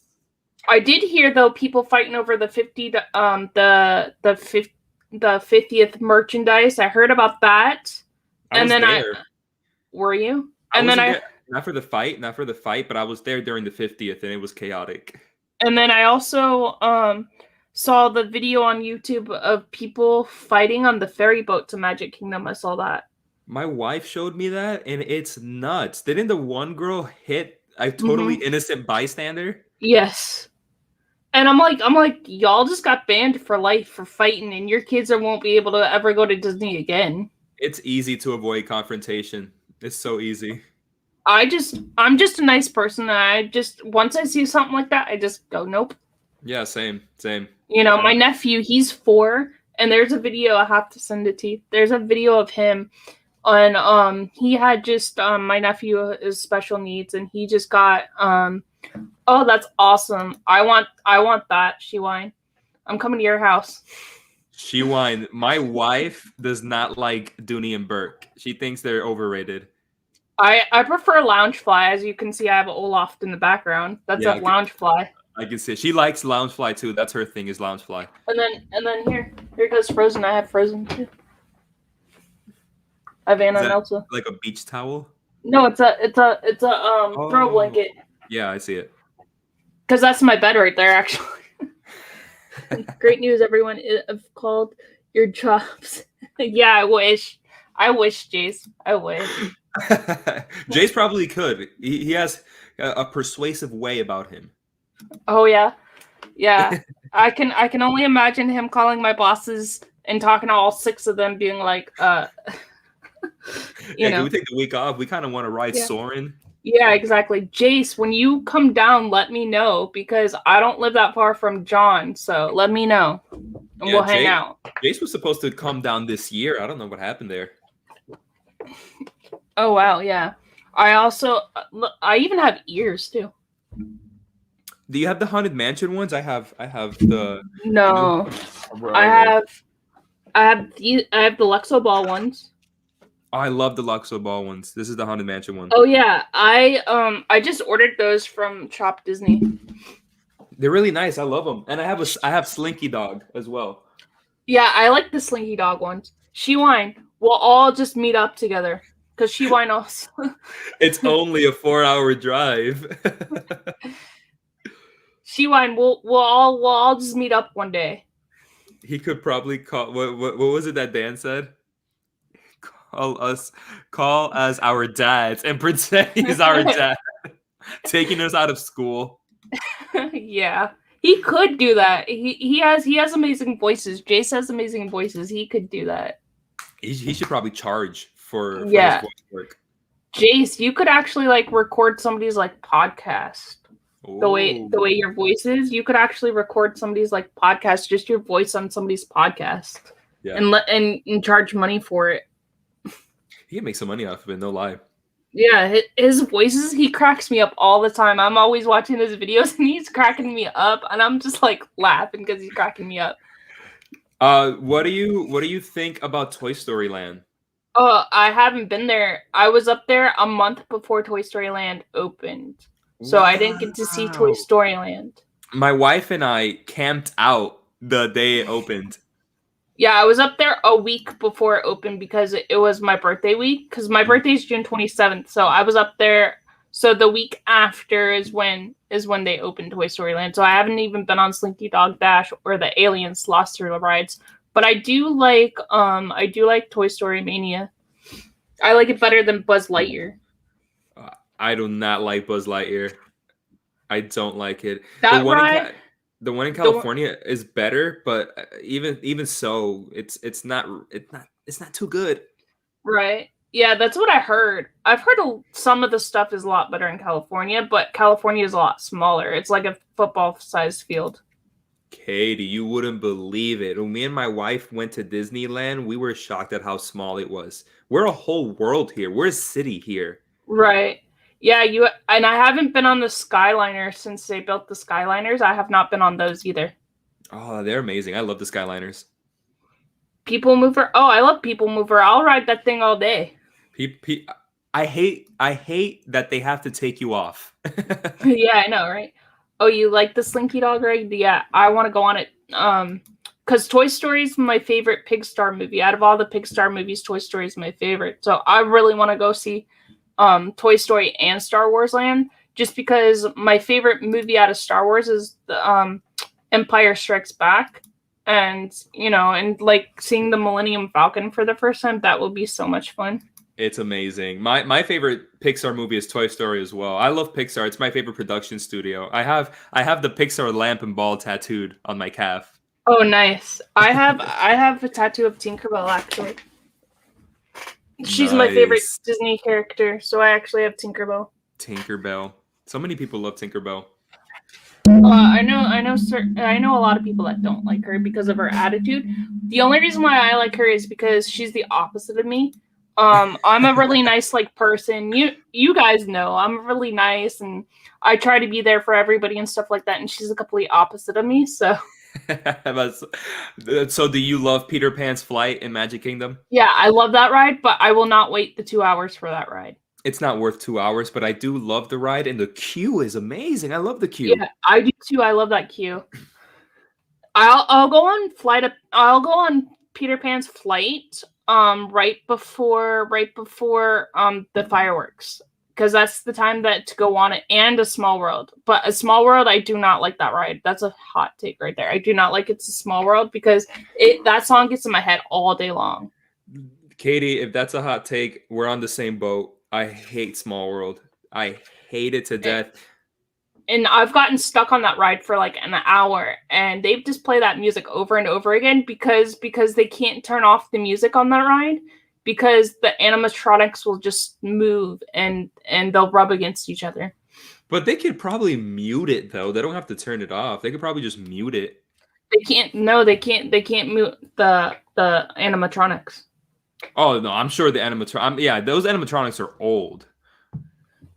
S1: I did hear though people fighting over the 50th merchandise. I heard about that. Were you?
S2: Not for the fight, but I was there during the 50th and it was chaotic.
S1: And then I also saw the video on YouTube of people fighting on the ferry boat to Magic Kingdom. I saw that.
S2: My wife showed me that and it's nuts. Didn't the one girl hit a totally innocent bystander?
S1: Yes. And I'm like, y'all just got banned for life for fighting, and your kids won't be able to ever go to Disney again.
S2: It's easy to avoid confrontation. It's so easy.
S1: I'm just a nice person, and once I see something like that, I just go, nope.
S2: Yeah, same.
S1: You know, my nephew, he's 4, and there's a video, I have to send it to you. There's a video of him on, he had just, my nephew is special needs, and he just got, oh, that's awesome. I want that, Shewine. I'm coming to your house.
S2: Shewine, my wife does not like Dooney and Burke. She thinks they're overrated.
S1: I prefer Loungefly. As you can see, I have Olaf in the background. That's a Loungefly.
S2: I can see. She likes Loungefly too. That's her thing, is Loungefly.
S1: And then here goes Frozen. I have Frozen too. I have Anna and Elsa.
S2: Like a beach towel?
S1: No, it's a throw blanket.
S2: Yeah, I see it.
S1: Because that's my bed right there, actually. Great news, everyone. I've called your jobs. Yeah, I wish, Jace. I wish.
S2: Jace probably could. He has a persuasive way about him.
S1: Oh, yeah. Yeah. I can only imagine him calling my bosses and talking to all six of them, being like, you
S2: Yeah, can
S1: know.
S2: we take the week off? We kind of want to ride
S1: Yeah.
S2: Soren.
S1: Yeah, exactly. Jace, when you come down, let me know because I don't live that far from John. So let me know and
S2: Yeah,
S1: we'll hang out.
S2: Jace was supposed to come down this year. I don't know what happened there.
S1: Oh, wow. Yeah. I also, I even have ears too.
S2: Do you have the Haunted Mansion ones? I have the new.
S1: No,
S2: Where
S1: I
S2: are they?
S1: have, I have the Luxo Ball ones.
S2: Oh, I love the Luxo Ball ones. This is the Haunted Mansion one.
S1: Oh yeah, I just ordered those from Shop Disney.
S2: They're really nice. I love them, and I have Slinky Dog as well.
S1: Yeah, I like the Slinky Dog ones. Shewine, we'll all just meet up together because Shewine also.
S2: It's only a 4-hour drive.
S1: Shewine, we'll all just meet up one day.
S2: He could probably call. What was it that Dan said? Call us our dads, and pretend he's our dad, taking us out of school.
S1: Yeah, he could do that. He has amazing voices. Jace has amazing voices. He could do that.
S2: He should probably charge for his
S1: Yeah,
S2: voice work.
S1: Jace, you could actually like record somebody's like podcast. The way
S2: Oh,
S1: your voice is, you could actually record somebody's like podcast, just your voice on somebody's podcast,
S2: yeah.
S1: and charge money for it.
S2: He can make some money off of it. No lie.
S1: Yeah, his voices, he cracks me up all the time. I'm always watching his videos and he's cracking me up, and I'm just like laughing because he's cracking me up.
S2: What do you think about Toy Story Land?
S1: Oh, I haven't been there. I was up there a month before Toy Story Land opened, so I didn't get to see Toy
S2: Wow.
S1: Story Land.
S2: My wife and I camped out the day it opened.
S1: Yeah, I was up there a week before it opened because it was my birthday week. Because my birthday is June 27th, so I was up there. So the week after is when they opened Toy Story Land. So I haven't even been on Slinky Dog Dash or the Aliens Lost Through the rides. But I do like Toy Story Mania. I like it better than Buzz Lightyear.
S2: I do not like Buzz Lightyear. I don't like it.
S1: That ride,
S2: The one in
S1: the one-
S2: California is better, but even so, it's not too good.
S1: right? Yeah, that's what I heard. I've heard some of the stuff is a lot better in California, but California is a lot smaller. It's like a football-sized field.
S2: Katie, you wouldn't believe it. When me and my wife went to Disneyland, we were shocked at how small it was. We're a whole world here. We're a city here.
S1: Right. Yeah, and I haven't been on the Skyliner since they built the Skyliners. I have not been on those either.
S2: Oh, they're amazing. I love the Skyliners.
S1: People Mover. Oh, I love People Mover. I'll ride that thing all day.
S2: I hate that they have to take you off.
S1: Yeah, I know, right? Oh, you like the Slinky Dog ride? Yeah, I want to go on it. Because Toy Story is my favorite Pixar movie. Out of all the Pixar movies, Toy Story is my favorite. So I really want to go see Toy Story and Star Wars Land, just because my favorite movie out of Star Wars is the Empire Strikes Back, and like seeing the Millennium Falcon for the first time, that would be so much fun.
S2: It's amazing. My favorite Pixar movie is Toy Story as well. I love Pixar. It's my favorite production studio. I have the Pixar lamp and ball tattooed on my calf.
S1: Oh, nice. I have a tattoo of Tinkerbell actually. She's my favorite
S2: Nice.
S1: Disney character, so I actually have Tinkerbell.
S2: Tinkerbell. So many people love Tinkerbell.
S1: I know a lot of people that don't like her because of her attitude. The only reason why I like her is because she's the opposite of me. I'm a really nice like person. You guys know I'm really nice and I try to be there for everybody and stuff like that. And she's a complete opposite of me. So
S2: So do you love Peter Pan's Flight in Magic Kingdom?
S1: yeah, I love that ride, but I will not wait the 2 hours for that ride.
S2: It's not worth 2 hours, but I do love the ride, and the queue is amazing. I love the queue.
S1: Yeah, I do too. I love that queue. I'll go on I'll go on Peter Pan's Flight right before the fireworks, because that's the time that to go on it, and A Small World. But A Small World, I do not like that ride. That's a hot take right there. I do not like It's a Small World because that song gets in my head all day long.
S2: Katie, if that's a hot take, we're on the same boat. I hate Small World. I hate it to death.
S1: and I've gotten stuck on that ride for like an hour, and they've just play that music over and over again because they can't turn off the music on that ride because the animatronics will just move and they'll rub against each other.
S2: But they could probably mute it though. They don't have to turn it off. They could probably just mute it.
S1: They can't. No, they can't. They can't mute the animatronics.
S2: Oh no, I'm sure the yeah, those animatronics are old.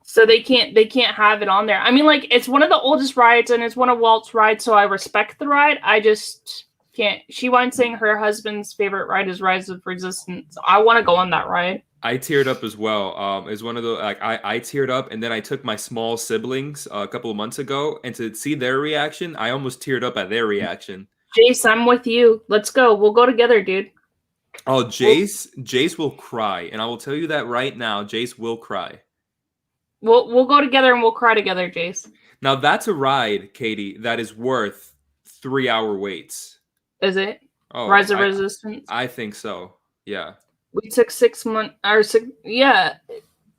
S1: So they can't have it on there. I mean, like, it's one of the oldest rides and it's one of Walt's rides, so I respect the ride. I just can't. She winds saying her husband's favorite ride is Rise of Resistance. I want to go on that ride.
S2: I teared up as well. It's one of the like I teared up, and then I took my small siblings a couple of months ago, and to see their reaction, I almost teared up at their reaction.
S1: Jace, I'm with you. Let's go. We'll go together, dude.
S2: Oh, Jace will cry, and I will tell you that right now. Jace will cry.
S1: We'll go together and we'll cry together, Jace.
S2: Now that's a ride, Katie, that is worth 3-hour waits.
S1: Is it?
S2: Oh,
S1: Rise of Resistance?
S2: I think so. Yeah.
S1: We took 6 months or 6. Yeah.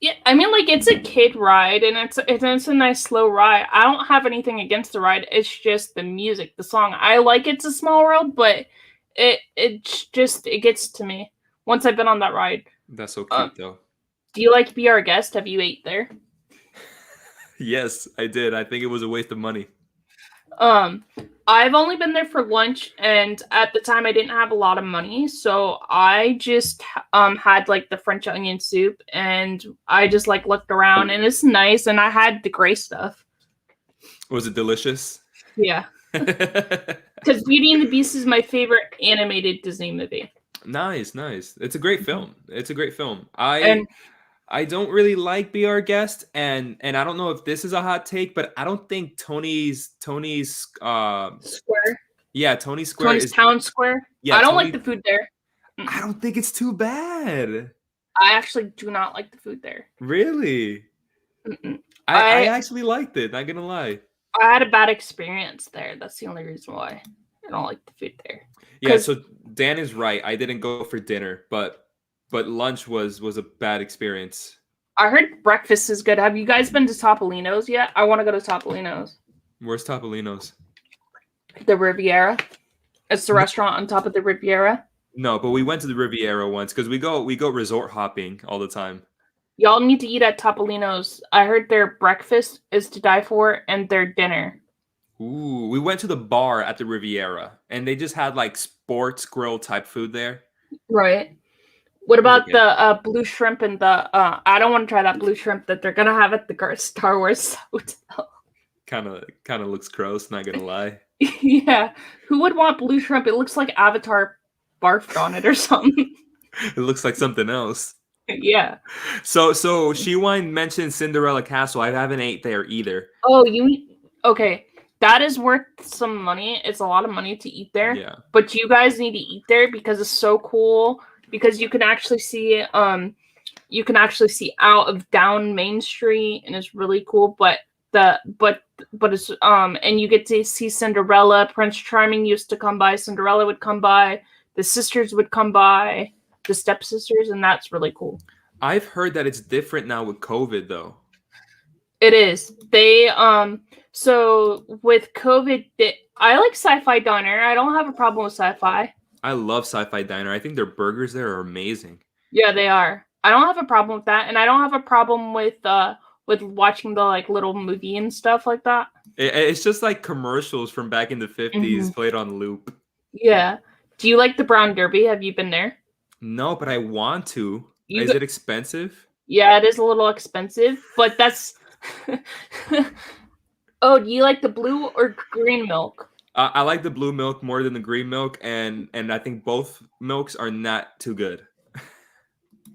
S1: Yeah, I mean, like, it's a kid ride and it's a nice slow ride. I don't have anything against the ride. It's just the music, the song. I like It's a Small World, but it gets to me once I've been on that ride.
S2: That's so cute though.
S1: Do you like Be Our Guest? Have you ate there?
S2: Yes, I did. I think it was a waste of money.
S1: I've only been there for lunch, and at the time I didn't have a lot of money, so I just had like the French onion soup, and I just like looked around, and it's nice, and I had the gray stuff.
S2: Was it delicious?
S1: Yeah. Because Beauty and the Beast is my favorite animated Disney movie.
S2: Nice. It's a great film. I don't really like Be Our Guest, and I don't know if this is a hot take, but I don't think Tony's
S1: Square.
S2: Yeah, Tony's Square
S1: Tony's Town Square. Yeah, I don't like the food there.
S2: I don't think it's too bad.
S1: I actually do not like the food there.
S2: Really? I actually liked it, not gonna lie.
S1: I had a bad experience there. That's the only reason why I don't like the food there.
S2: Yeah, so Dan is right. I didn't go for dinner, but lunch was a bad experience.
S1: I heard breakfast is good. Have you guys been to Topolino's yet? I want to go to Topolino's.
S2: Where's Topolino's?
S1: The Riviera. It's the restaurant on top of the Riviera.
S2: No, but we went to the Riviera once because we go resort hopping all the time.
S1: Y'all need to eat at Topolino's. I heard their breakfast is to die for and their dinner.
S2: Ooh, we went to the bar at the Riviera and they just had like sports grill type food there.
S1: Right. What about the blue shrimp and the I don't want to try that blue shrimp that they're gonna have at the Star Wars hotel.
S2: Kind of looks gross, not gonna lie.
S1: Yeah. Who would want blue shrimp? It looks like Avatar barfed on it or something.
S2: It looks like something else.
S1: Yeah.
S2: So Shewine mentioned Cinderella Castle. I haven't ate there either.
S1: Oh, okay. That is worth some money. It's a lot of money to eat there.
S2: Yeah.
S1: But you guys need to eat there because it's so cool. Because you can actually see out of down Main Street and it's really cool. But it's and you get to see Cinderella. Prince Charming used to come by. Cinderella would come by. The sisters would come by. The stepsisters, and that's really cool.
S2: I've heard that it's different now with COVID though.
S1: It is. They so with COVID, I like Sci-Fi Diner. I don't have a problem with Sci-Fi.
S2: I love Sci-Fi Diner. I think their burgers there are amazing.
S1: Yeah, they are. I don't have a problem with that, and I don't have a problem with watching the like little movie and stuff like that.
S2: It's just like commercials from back in the 50s played on loop.
S1: Yeah. Do you like the Brown Derby? Have you been there?
S2: No, but I want to. Is it expensive?
S1: Yeah, it is a little expensive, but that's. Oh, do you like the blue or green milk?
S2: I like the blue milk more than the green milk, and I think both milks are not too good.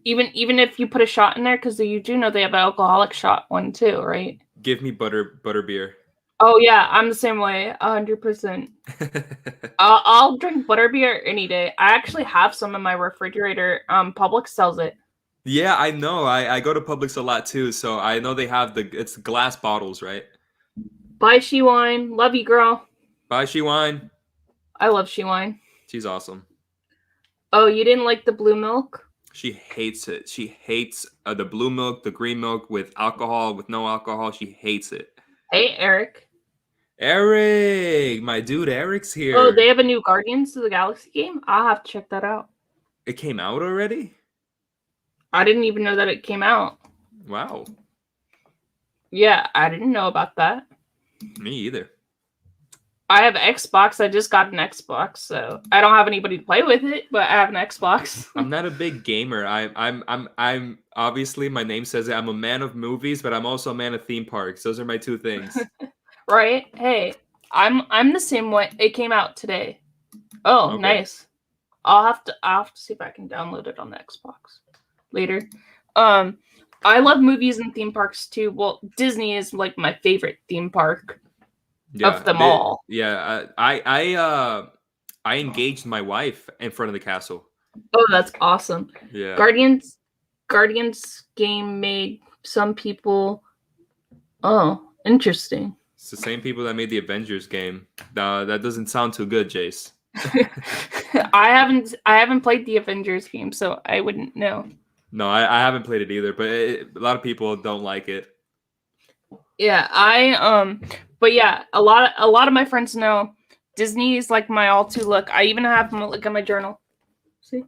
S1: Even if you put a shot in there, because you do know they have an alcoholic shot one too, right?
S2: Give me butter beer.
S1: Oh yeah, I'm the same way, 100%. I'll drink butterbeer any day. I actually have some in my refrigerator. Publix sells it.
S2: Yeah, I know. I go to Publix a lot too, so I know they have it's glass bottles, right?
S1: Bye, Shewine. Love you, girl.
S2: Bye, Shewine.
S1: I love Shewine.
S2: She's awesome.
S1: Oh, you didn't like the blue milk?
S2: She hates it. She hates the blue milk, the green milk with alcohol, with no alcohol. She hates it.
S1: Hey, Eric.
S2: Eric, my dude, Eric's
S1: Oh, they
S2: here.
S1: have a new Guardians of the Galaxy game? I'll have to check that out.
S2: It came out already?
S1: I didn't even know that it came out.
S2: Wow,
S1: Yeah, I didn't know about that.
S2: me either.
S1: I have Xbox. I just got an Xbox, so I don't have anybody to play with it, but I have an Xbox.
S2: I'm not a big gamer. I'm obviously my name says it. I'm a man of movies, but I'm also a man of theme parks. Those are my two things.
S1: Right? Hey, I'm the same way. It came out today. Oh,
S2: Okay.
S1: nice. I'll have to see if I can download it on the Xbox later. I love movies and theme parks too. Well, Disney is like my favorite theme park of them all.
S2: Yeah, I engaged my wife in front of the castle.
S1: Oh, that's awesome.
S2: Yeah.
S1: Guardians game made some people. Oh, interesting.
S2: It's the same people that made the Avengers game. That doesn't sound too good, Jace.
S1: I haven't played the Avengers game, so I wouldn't know.
S2: No, I haven't played it either, but a lot of people don't like it.
S1: Yeah, but yeah, a lot of my friends know Disney is like my all-to look. I even have them look at my journal. See?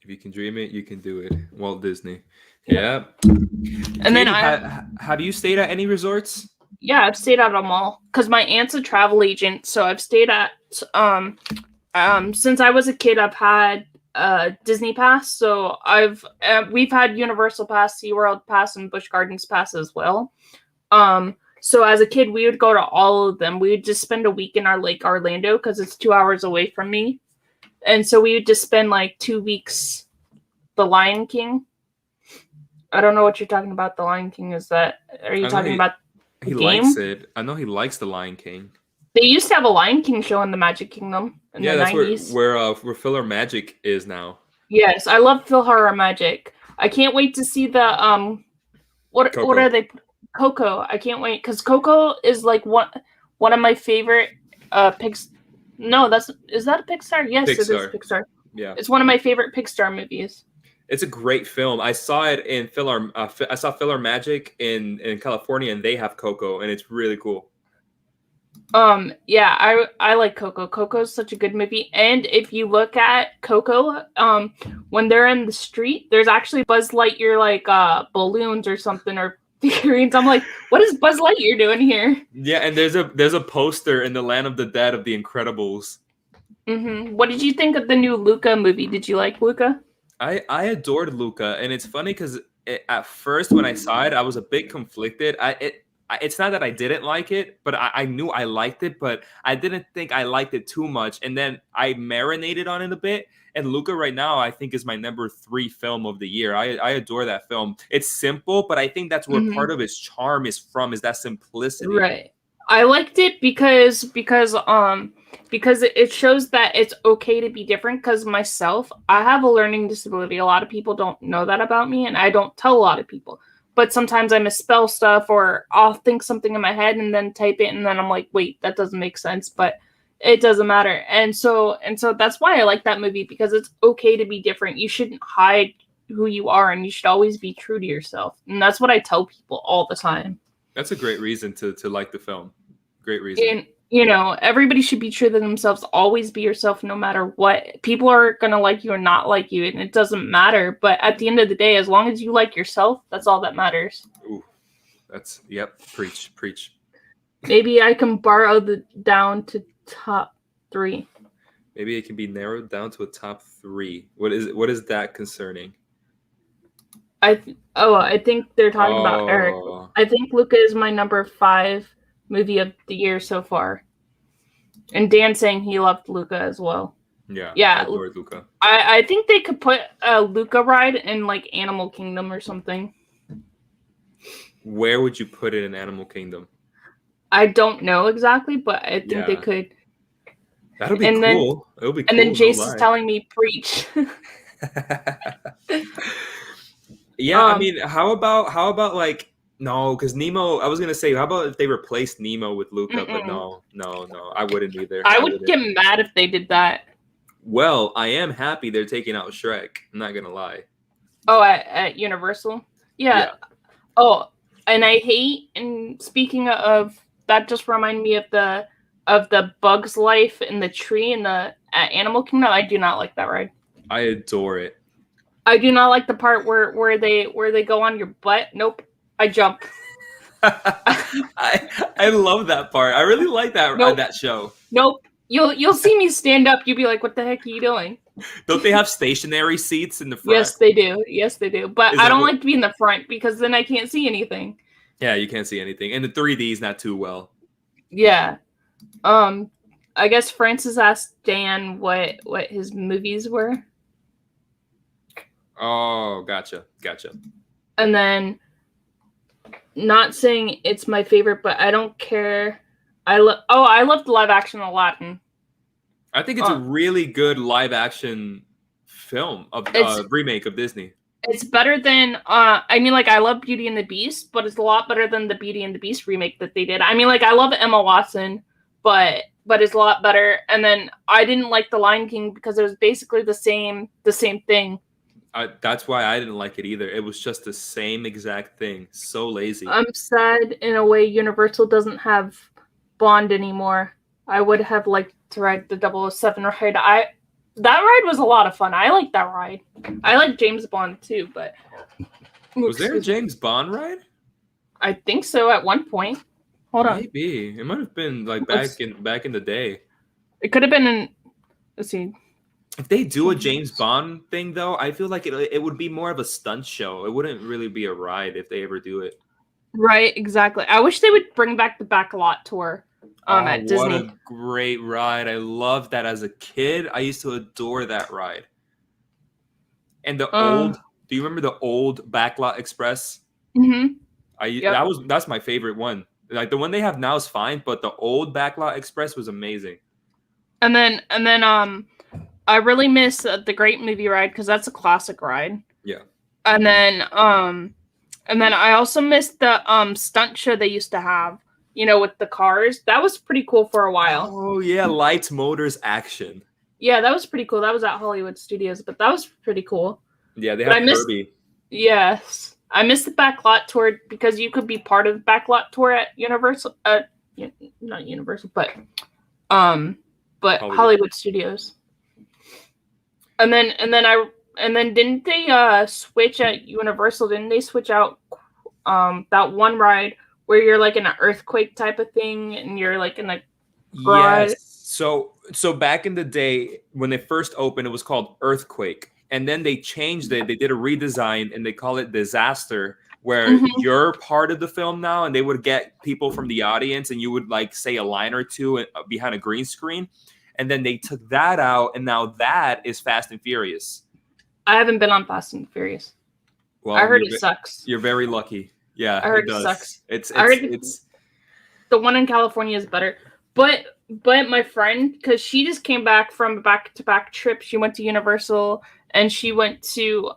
S2: If you can dream it, you can do it. Walt Disney. Yeah.
S1: And then
S2: have you stayed at any resorts?
S1: yeah, I've stayed at them all because my aunt's a travel agent, so I've stayed at since I was a kid. I've had Disney Pass, so we've had Universal Pass, SeaWorld Pass, and Busch Gardens Pass as well. So as a kid, we would go to all of them. We would just spend a week in our Lake Orlando because it's 2 hours away from me, and so we would just spend like 2 weeks. The Lion King. I don't know what you're talking about. The Lion King are you talking about?
S2: He
S1: game?
S2: likes it. I know he likes the Lion King.
S1: They used to have a Lion King show in the Magic Kingdom in the 90s.
S2: That's where PhilharMagic is now.
S1: Yes, I love PhilharMagic. I can't wait to see the what are they? Coco. I can't wait because Coco is like one of my favorite Pixar. No, is that a Pixar? Yes, It is Pixar.
S2: Yeah,
S1: it's one of my favorite Pixar movies.
S2: It's a great film. I saw it in I saw PhilharMagic in California, and they have Coco, and it's really cool.
S1: Yeah, I like Coco. Coco's such a good movie. And if you look at Coco, when they're in the street, there's actually Buzz Lightyear like balloons or something or figurines. I'm like, what is Buzz Lightyear doing here?
S2: Yeah, and there's a poster in the Land of the Dead of The Incredibles.
S1: Mm-hmm. What did you think of the new Luca movie? Did you like Luca?
S2: I adored Luca, and it's funny because at first when I saw it, I was a bit conflicted. It's not that I didn't like it, but I knew I liked it, but I didn't think I liked it too much. And then I marinated on it a bit. And Luca right now, I think, is my number 3 film of the year. I adore that film. It's simple, but I think that's where part of its charm is that simplicity.
S1: Right. I liked it because it shows that it's okay to be different. Because myself, I have a learning disability. A lot of people don't know that about me, and I don't tell a lot of people. But sometimes I misspell stuff, or I'll think something in my head and then type it, and then I'm like, wait, that doesn't make sense. But it doesn't matter. And so that's why I like that movie, because it's okay to be different. You shouldn't hide who you are, and you should always be true to yourself. And that's what I tell people all the time.
S2: That's a great reason to like the film. Great reason.
S1: And everybody should be true to themselves. Always be yourself, no matter what. People are gonna like you or not like you, and it doesn't matter. But at the end of the day, as long as you like yourself, that's all that matters.
S2: Ooh, preach.
S1: Maybe I can borrow down to top 3.
S2: Maybe it can be narrowed down to a top 3. What is that concerning?
S1: I think they're talking about Eric. I think Luca is my number 5 movie of the year so far. And Dan saying he loved Luca as well.
S2: Yeah,
S1: I
S2: adored Luca.
S1: I think they could put a Luca ride in like Animal Kingdom or something.
S2: Where would you put it in Animal Kingdom?
S1: I don't know exactly, but I think they could.
S2: That'll be cool. It'll be cool.
S1: And then Jace is telling me preach.
S2: Yeah, I mean, how about like no, because Nemo. I was gonna say, how about if they replaced Nemo with Luca? But no, I wouldn't either.
S1: I would get mad if they did that.
S2: Well, I am happy they're taking out Shrek. I'm not gonna lie.
S1: Oh, at Universal? Yeah. Oh, and I hate. And speaking of that just reminded me of the Bugs Life in the tree in the at Animal Kingdom. I do not like that ride.
S2: I adore it.
S1: I do not like the part where they go on your butt. Nope. I jump.
S2: I love that part. I really like that
S1: Nope.
S2: that show.
S1: Nope. You'll see me stand up. You'll be like, "What the heck are you doing?"
S2: Don't they have stationary seats in the front?
S1: Yes, they do. Yes, they do. But
S2: Is
S1: I
S2: that
S1: don't
S2: what-
S1: like to be in the front because then I can't see anything.
S2: Yeah, you can't see anything, and the 3D is not too well.
S1: Yeah. I guess Francis asked Dan what his movies were,
S2: Oh, gotcha.
S1: and then not saying it's my favorite, but I don't care. I love the live action Aladdin.
S2: I think it's a really good live action film of remake of Disney.
S1: It's better than I mean, like, I love Beauty and the Beast, but it's a lot better than the Beauty and the Beast remake that they did. I mean, like, I love Emma Watson, but it's a lot better. And then I didn't like The Lion King because it was basically the same thing.
S2: That's why I didn't like it either. It was just the same exact thing. So lazy.
S1: I'm sad in a way Universal doesn't have Bond anymore. I would have liked to ride the 007 ride. That ride was a lot of fun. I like that ride. I like James Bond too, but
S2: Was there a James Bond ride?
S1: I think so at one point. Hold on.
S2: Maybe. It might have been like back in the day.
S1: It could have been in. Let's see.
S2: If they do a James Bond thing though, I feel like it would be more of a stunt show. It wouldn't really be a ride if they ever do it.
S1: Right, exactly. I wish they would bring back the Backlot tour at Disney.
S2: What a great ride. I loved that as a kid. I used to adore that ride. And the do you remember the old Backlot Express?
S1: Mm-hmm.
S2: That's my favorite one. Like the one they have now is fine, but the old Backlot Express was amazing.
S1: And then I really miss the Great Movie Ride because that's a classic ride.
S2: Yeah.
S1: And then I also missed the stunt show they used to have, with the cars. That was pretty cool for a while.
S2: Oh yeah, Lights, Motors, Action.
S1: Yeah, that was pretty cool. That was at Hollywood Studios, but that was pretty cool.
S2: Yeah, they have Kirby.
S1: Yes. I missed the Backlot tour because you could be part of the Backlot tour at Universal. Not Universal, but Hollywood Studios. And then didn't they switch at Universal? Didn't they switch out that one ride where you're like in an earthquake type of thing and you're like in a garage?
S2: Yes. So back in the day when they first opened, it was called Earthquake. And then they changed it. They did a redesign and they call it Disaster, where you're part of the film now, and they would get people from the audience and you would like say a line or two behind a green screen. And then they took that out, and now that is Fast and Furious.
S1: I haven't been on Fast and Furious. Well, I heard it sucks.
S2: You're very lucky. Yeah,
S1: I heard
S2: it
S1: sucks.
S2: It's
S1: the one in California is better. But my friend, because she just came back from a back-to-back trip, she went to Universal and she went to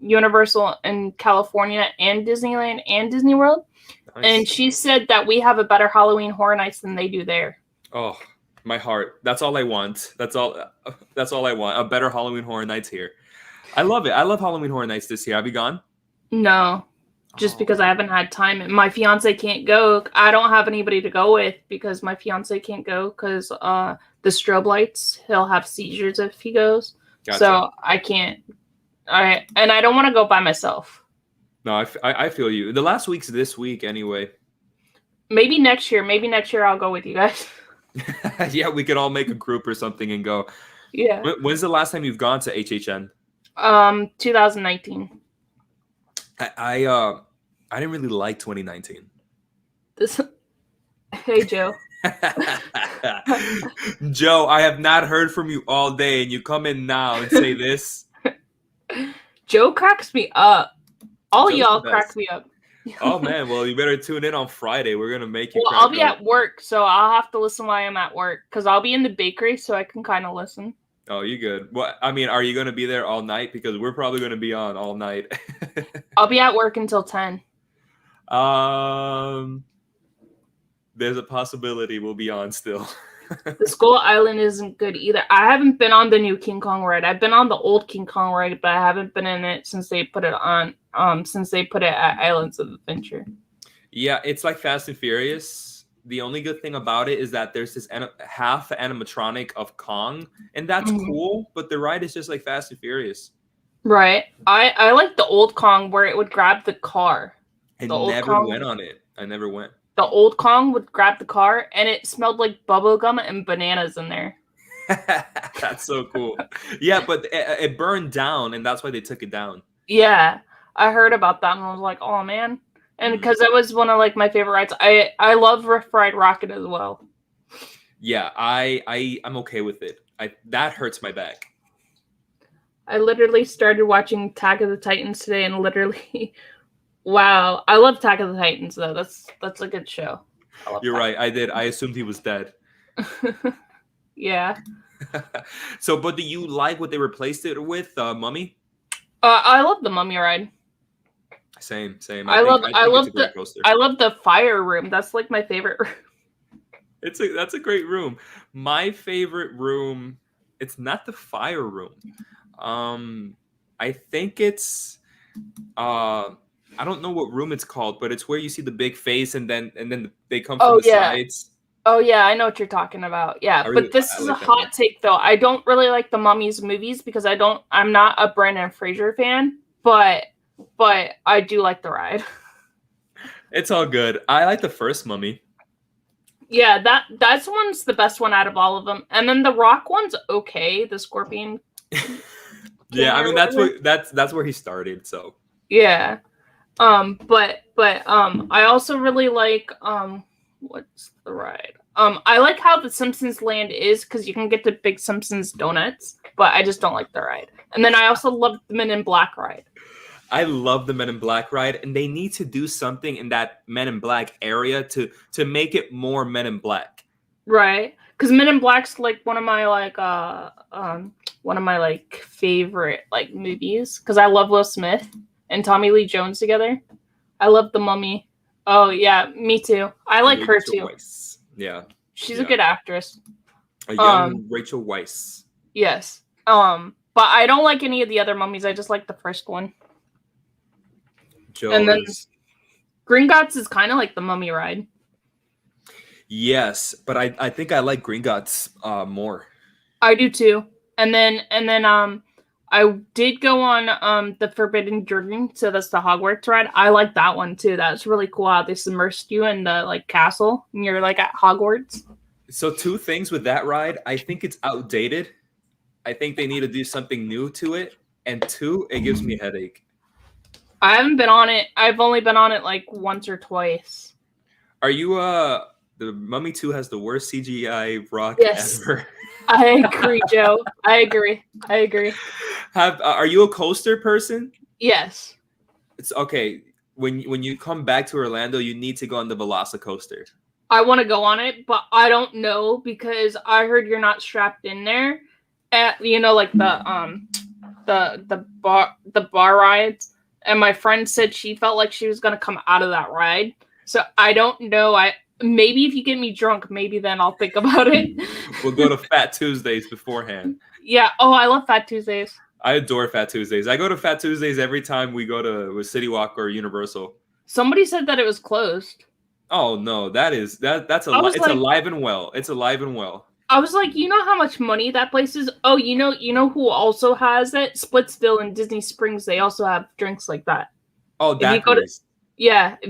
S1: Universal in California and Disneyland and Disney World. Nice. And she said that we have a better Halloween Horror Nights than they do there.
S2: Oh, my heart. That's all I want. That's all I want. A better Halloween Horror Nights here. I love it. I love Halloween Horror Nights this year. Have you gone?
S1: No. Just because I haven't had time. My fiance can't go. I don't have anybody to go with because my fiance can't go because the strobe lights, he'll have seizures if he goes. Gotcha. So I can't. I don't want to go by myself.
S2: No, I feel you. The last week's this week anyway.
S1: Maybe next year. I'll go with you guys.
S2: Yeah, we could all make a group or something and go.
S1: Yeah.
S2: When's the last time you've gone to HHN?
S1: 2019.
S2: I didn't really like 2019.
S1: Hey, Joe.
S2: Joe, I have not heard from you all day, and you come in now and say this.
S1: Joe cracks me up. All y'all crack me up.
S2: Oh man, well you better tune in on Friday. We're gonna make you.
S1: Well, I'll be at work, so I'll have to listen while I'm at work because I'll be in the bakery, so I can kind of listen.
S2: Oh, you good? Well, I mean, are you gonna be there all night? Because we're probably gonna be on all night.
S1: I'll be at work until 10.
S2: There's a possibility we'll be on still.
S1: The Skull Island isn't good either. I haven't been on the new King Kong ride. I've been on the old King Kong ride, but I haven't been in it since they put it on. Since they put it at Islands of Adventure.
S2: Yeah, it's like Fast and Furious. The only good thing about it is that there's this half animatronic of Kong, and that's
S1: Mhm.
S2: cool. But the ride is just like Fast and Furious.
S1: Right. I like the old Kong where it would grab the car.
S2: I
S1: The old
S2: never went
S1: Kong
S2: on it. I never went.
S1: the old Kong would grab the car and it smelled like bubble gum and bananas in there.
S2: That's so cool. Yeah, but it burned down, and that's why they took it down.
S1: Yeah. I heard about that and I was like, "Oh man." And
S2: Mhm.
S1: because it was one of like my favorite rides. I love Riff Ride Rocket as well.
S2: Yeah, I'm okay with it. That hurts my back.
S1: I literally started watching Attack of the Titans today and literally wow. I love Attack of the Titans though. That's a good show. I love
S2: You're
S1: Attack.
S2: right. I did. I assumed he was dead.
S1: Yeah.
S2: So, but do you like what they replaced it with, Mummy?
S1: I love the Mummy ride.
S2: Same, same.
S1: I
S2: I think it's
S1: love
S2: a great coaster.
S1: I love the fire room. That's like my favorite room.
S2: That's a great room. My favorite room, it's not the fire room. I think it's I don't know what room it's called, but it's where you see the big face and then they come from
S1: Oh
S2: the
S1: yeah.
S2: sides.
S1: Oh yeah, I know what you're talking about. Yeah, but this
S2: I
S1: is a
S2: like that room.
S1: hot take though. I don't really like the Mummies movies because I'm not a Brendan Fraser fan, but I do like the ride.
S2: It's all good. I like the first Mummy.
S1: Yeah, that's one's the best one out of all of them. And then the Rock one's okay, the Scorpion.
S2: Yeah, I
S1: King or
S2: mean
S1: whatever.
S2: that's where he started. So
S1: Yeah. But I also really like what's the ride? I like how the Simpsons land is because you can get the Big Simpsons donuts, but I just don't like the ride. And then I also love the Men in Black ride.
S2: I love the Men in Black ride, and they need to do something in that Men in Black area to make it more Men in Black.
S1: Right. Because Men in Black's like one of my favorite like movies. Because I love Will Smith and Tommy Lee Jones together. I love the Mummy. Oh yeah, me too. I like her
S2: Rachel
S1: too.
S2: Weisz. Yeah.
S1: She's
S2: Yeah.
S1: a good actress.
S2: A young Rachel Weisz.
S1: Yes. But I don't like any of the other mummies. I just like the first one. And then
S2: Joe's.
S1: Gringotts is kind of like the Mummy ride.
S2: Yes, but I think I like Gringotts more.
S1: I do too. And then I did go on the Forbidden Journey, so that's the Hogwarts ride. I like that one too. That's really cool how they submersed you in the like castle and you're like at Hogwarts.
S2: So two things with that ride. I think it's outdated. I think they need to do something new to it. And two, it gives me a headache.
S1: I haven't been on it. I've only been on it like once or twice.
S2: Are you the Mummy 2 has the worst CGI rock
S1: Yes.
S2: ever.
S1: I agree, Joe. I agree.
S2: Are you a coaster person?
S1: Yes.
S2: It's okay. When you come back to Orlando, you need to go on the Velocicoaster.
S1: I want to go on it, but I don't know because I heard you're not strapped in there. At like the bar rides, and my friend said she felt like she was gonna come out of that ride. So I don't know. Maybe if you get me drunk, maybe then I'll think about it.
S2: We'll go to Fat Tuesdays beforehand.
S1: Yeah. Oh, I love Fat Tuesdays.
S2: I adore Fat Tuesdays. I go to Fat Tuesdays every time we go to City Walk or Universal.
S1: Somebody said that it was closed.
S2: Oh no, that's it's alive and well. It's alive and well.
S1: I was like, you know how much money that place is? Oh, you know who also has it? Splitsville and Disney Springs. They also have drinks like that.
S2: Oh,
S1: if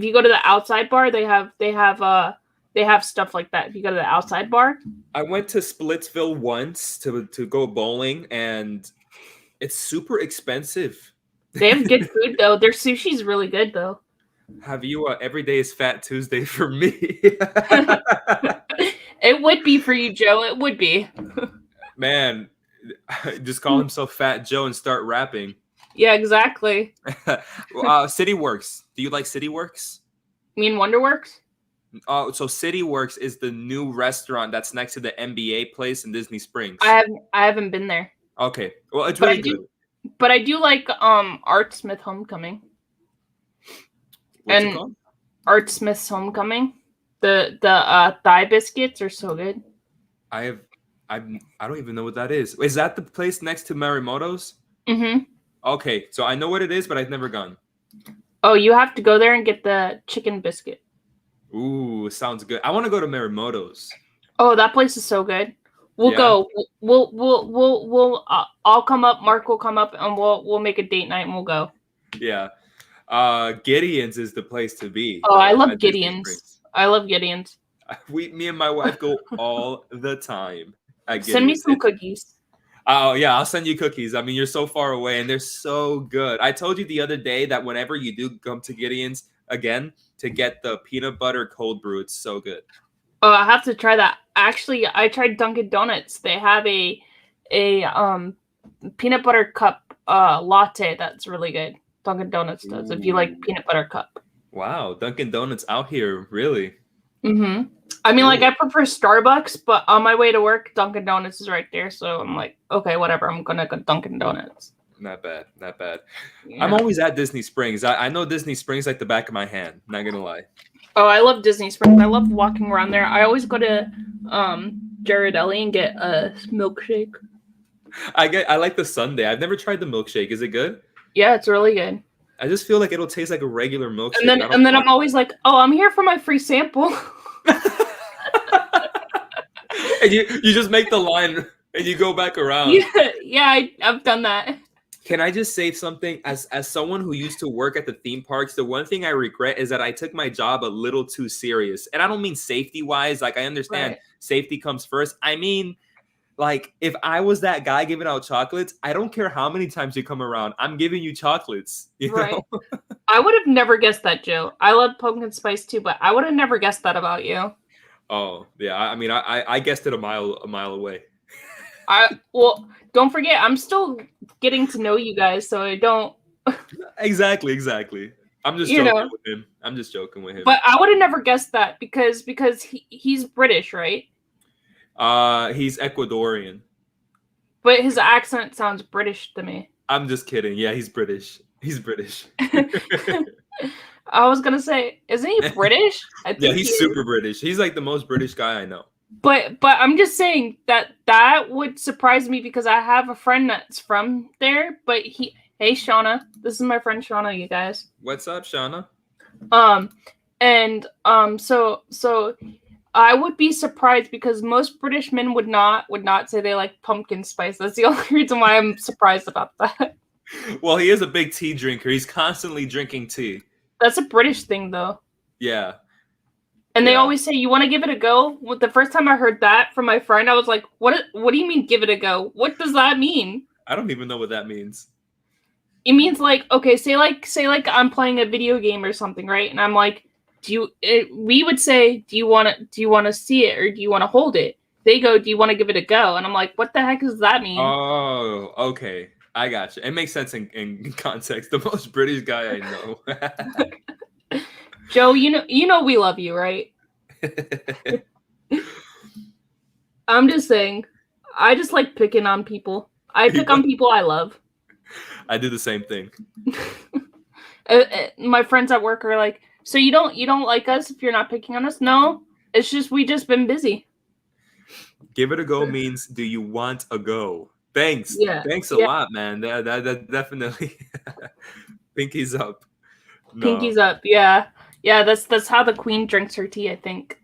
S1: you go to the outside bar, they have stuff like that. If you go to the outside bar.
S2: I went to Splitsville once to go bowling, and it's super expensive.
S1: They have good food though. Their sushi's really good though.
S2: Have you every day is Fat Tuesday for me?
S1: It would be for you, Joe. It would be.
S2: Man, just call himself Fat Joe and start rapping.
S1: Yeah, exactly.
S2: CityWorks. Do you like CityWorks?
S1: You mean WonderWorks?
S2: Oh, so CityWorks is the new restaurant that's next to the NBA place in Disney Springs.
S1: I haven't been there.
S2: Okay. Well, it's really good.
S1: But I do like Art Smith Homecoming.
S2: What's it called?
S1: Art Smith's Homecoming. The thigh biscuits are so good.
S2: I don't even know what that is. Is that the place next to Marimoto's?
S1: Mm-hmm.
S2: Okay, so I know what it is, but I've never gone.
S1: Oh, you have to go there and get the chicken biscuit.
S2: Ooh, sounds good. I want to go to Marimoto's.
S1: Oh, that place is so good. We'll
S2: Yeah,
S1: go. We'll. I'll come up. Mark will come up, and we'll make a date night, and we'll go.
S2: yeah. Gideon's is the place to be
S1: Oh, I love
S2: at Disney
S1: Gideon's.
S2: Springs.
S1: I love Gideon's.
S2: Me and my wife go all the time at
S1: Send me
S2: Gideon's.
S1: some cookies.
S2: Oh yeah, I'll send you cookies. I mean, you're so far away, and they're so good. I told you the other day that whenever you do come to Gideon's again to get the peanut butter cold brew, it's so good.
S1: Oh, I have to try that. Actually, I tried Dunkin' Donuts. They have a peanut butter cup latte that's really good. Dunkin' Donuts does. If you like peanut butter cup.
S2: Wow, Dunkin' Donuts out here, really?
S1: Mm-hmm. I mean, like,
S2: Ooh.
S1: I prefer Starbucks, but on my way to work, Dunkin' Donuts is right there. So I'm like, okay, whatever. I'm gonna go Dunkin' Donuts.
S2: Not bad, not bad. I'm
S1: Yeah.
S2: always at Disney Springs. I know Disney Springs like the back of my hand. Not gonna lie.
S1: Oh, I love Disney Springs. I love walking around there. I always go to Ghirardelli and get a milkshake.
S2: I like the sundae. I've never tried the milkshake. Is it good?
S1: Yeah, it's really good.
S2: I just feel like it'll taste like a regular milkshake.
S1: And then
S2: I don't
S1: and then
S2: want
S1: I'm always like, oh, I'm here for my free sample.
S2: and you just make the line and you go back around.
S1: yeah, I've done that.
S2: Can I just say something? As someone who used to work at the theme parks, the one thing I regret is that I took my job a little too serious. And I don't mean safety wise. Like I understand
S1: Right.
S2: safety comes first. I mean, like if I was that guy giving out chocolates, I don't care how many times you come around. I'm giving you chocolates. You
S1: Right.
S2: know?
S1: I would have never guessed that, Joe. I love pumpkin spice too, but I would have never guessed that about you.
S2: Oh yeah. I mean, I guessed it a mile away.
S1: Well, don't forget, I'm still getting to know you guys, so I don't.
S2: Exactly. I'm just
S1: You
S2: joking
S1: know.
S2: with him. I'm just joking with him.
S1: But I would have never guessed that because he's British, right?
S2: He's Ecuadorian.
S1: But his accent sounds British to me.
S2: I'm just kidding. Yeah, he's British. He's British.
S1: I was gonna say, isn't he British? I think
S2: Yeah,
S1: he
S2: he's
S1: is.
S2: super British. He's like the most British guy I know.
S1: But I'm just saying that would surprise me because I have a friend that's from there. But hey Shauna, this is my friend Shauna, you guys.
S2: What's up, Shauna?
S1: So I would be surprised because most British men would not say they like pumpkin spice. That's the only reason why I'm surprised about that.
S2: Well, he is a big tea drinker. He's constantly drinking tea.
S1: That's a British thing though.
S2: Yeah.
S1: And they
S2: Yeah.
S1: always say, you want to give it a go? Well, the first time I heard that from my friend, I was like, what do you mean give it a go? What does that mean?
S2: I don't even know what that means.
S1: It means like, okay, say like I'm playing a video game or something, right? And I'm like, we would say, do you want to see it or do you want to hold it? They go, do you want to give it a go? And I'm like, what the heck does that mean?
S2: Oh, okay. I got you. It makes sense in context. The most British guy I know.
S1: Joe, you know we love you, right? I'm just saying, I just like picking on people. I pick on people I love.
S2: I do the same thing.
S1: My friends at work are like, so you don't like us if you're not picking on us? No, it's just we just been busy.
S2: Give it a go means do you want a go? Thanks.
S1: Yeah.
S2: Thanks a lot, man. That definitely pinkies up. No.
S1: Pinkies up. Yeah. Yeah, that's how the queen drinks her tea, I think.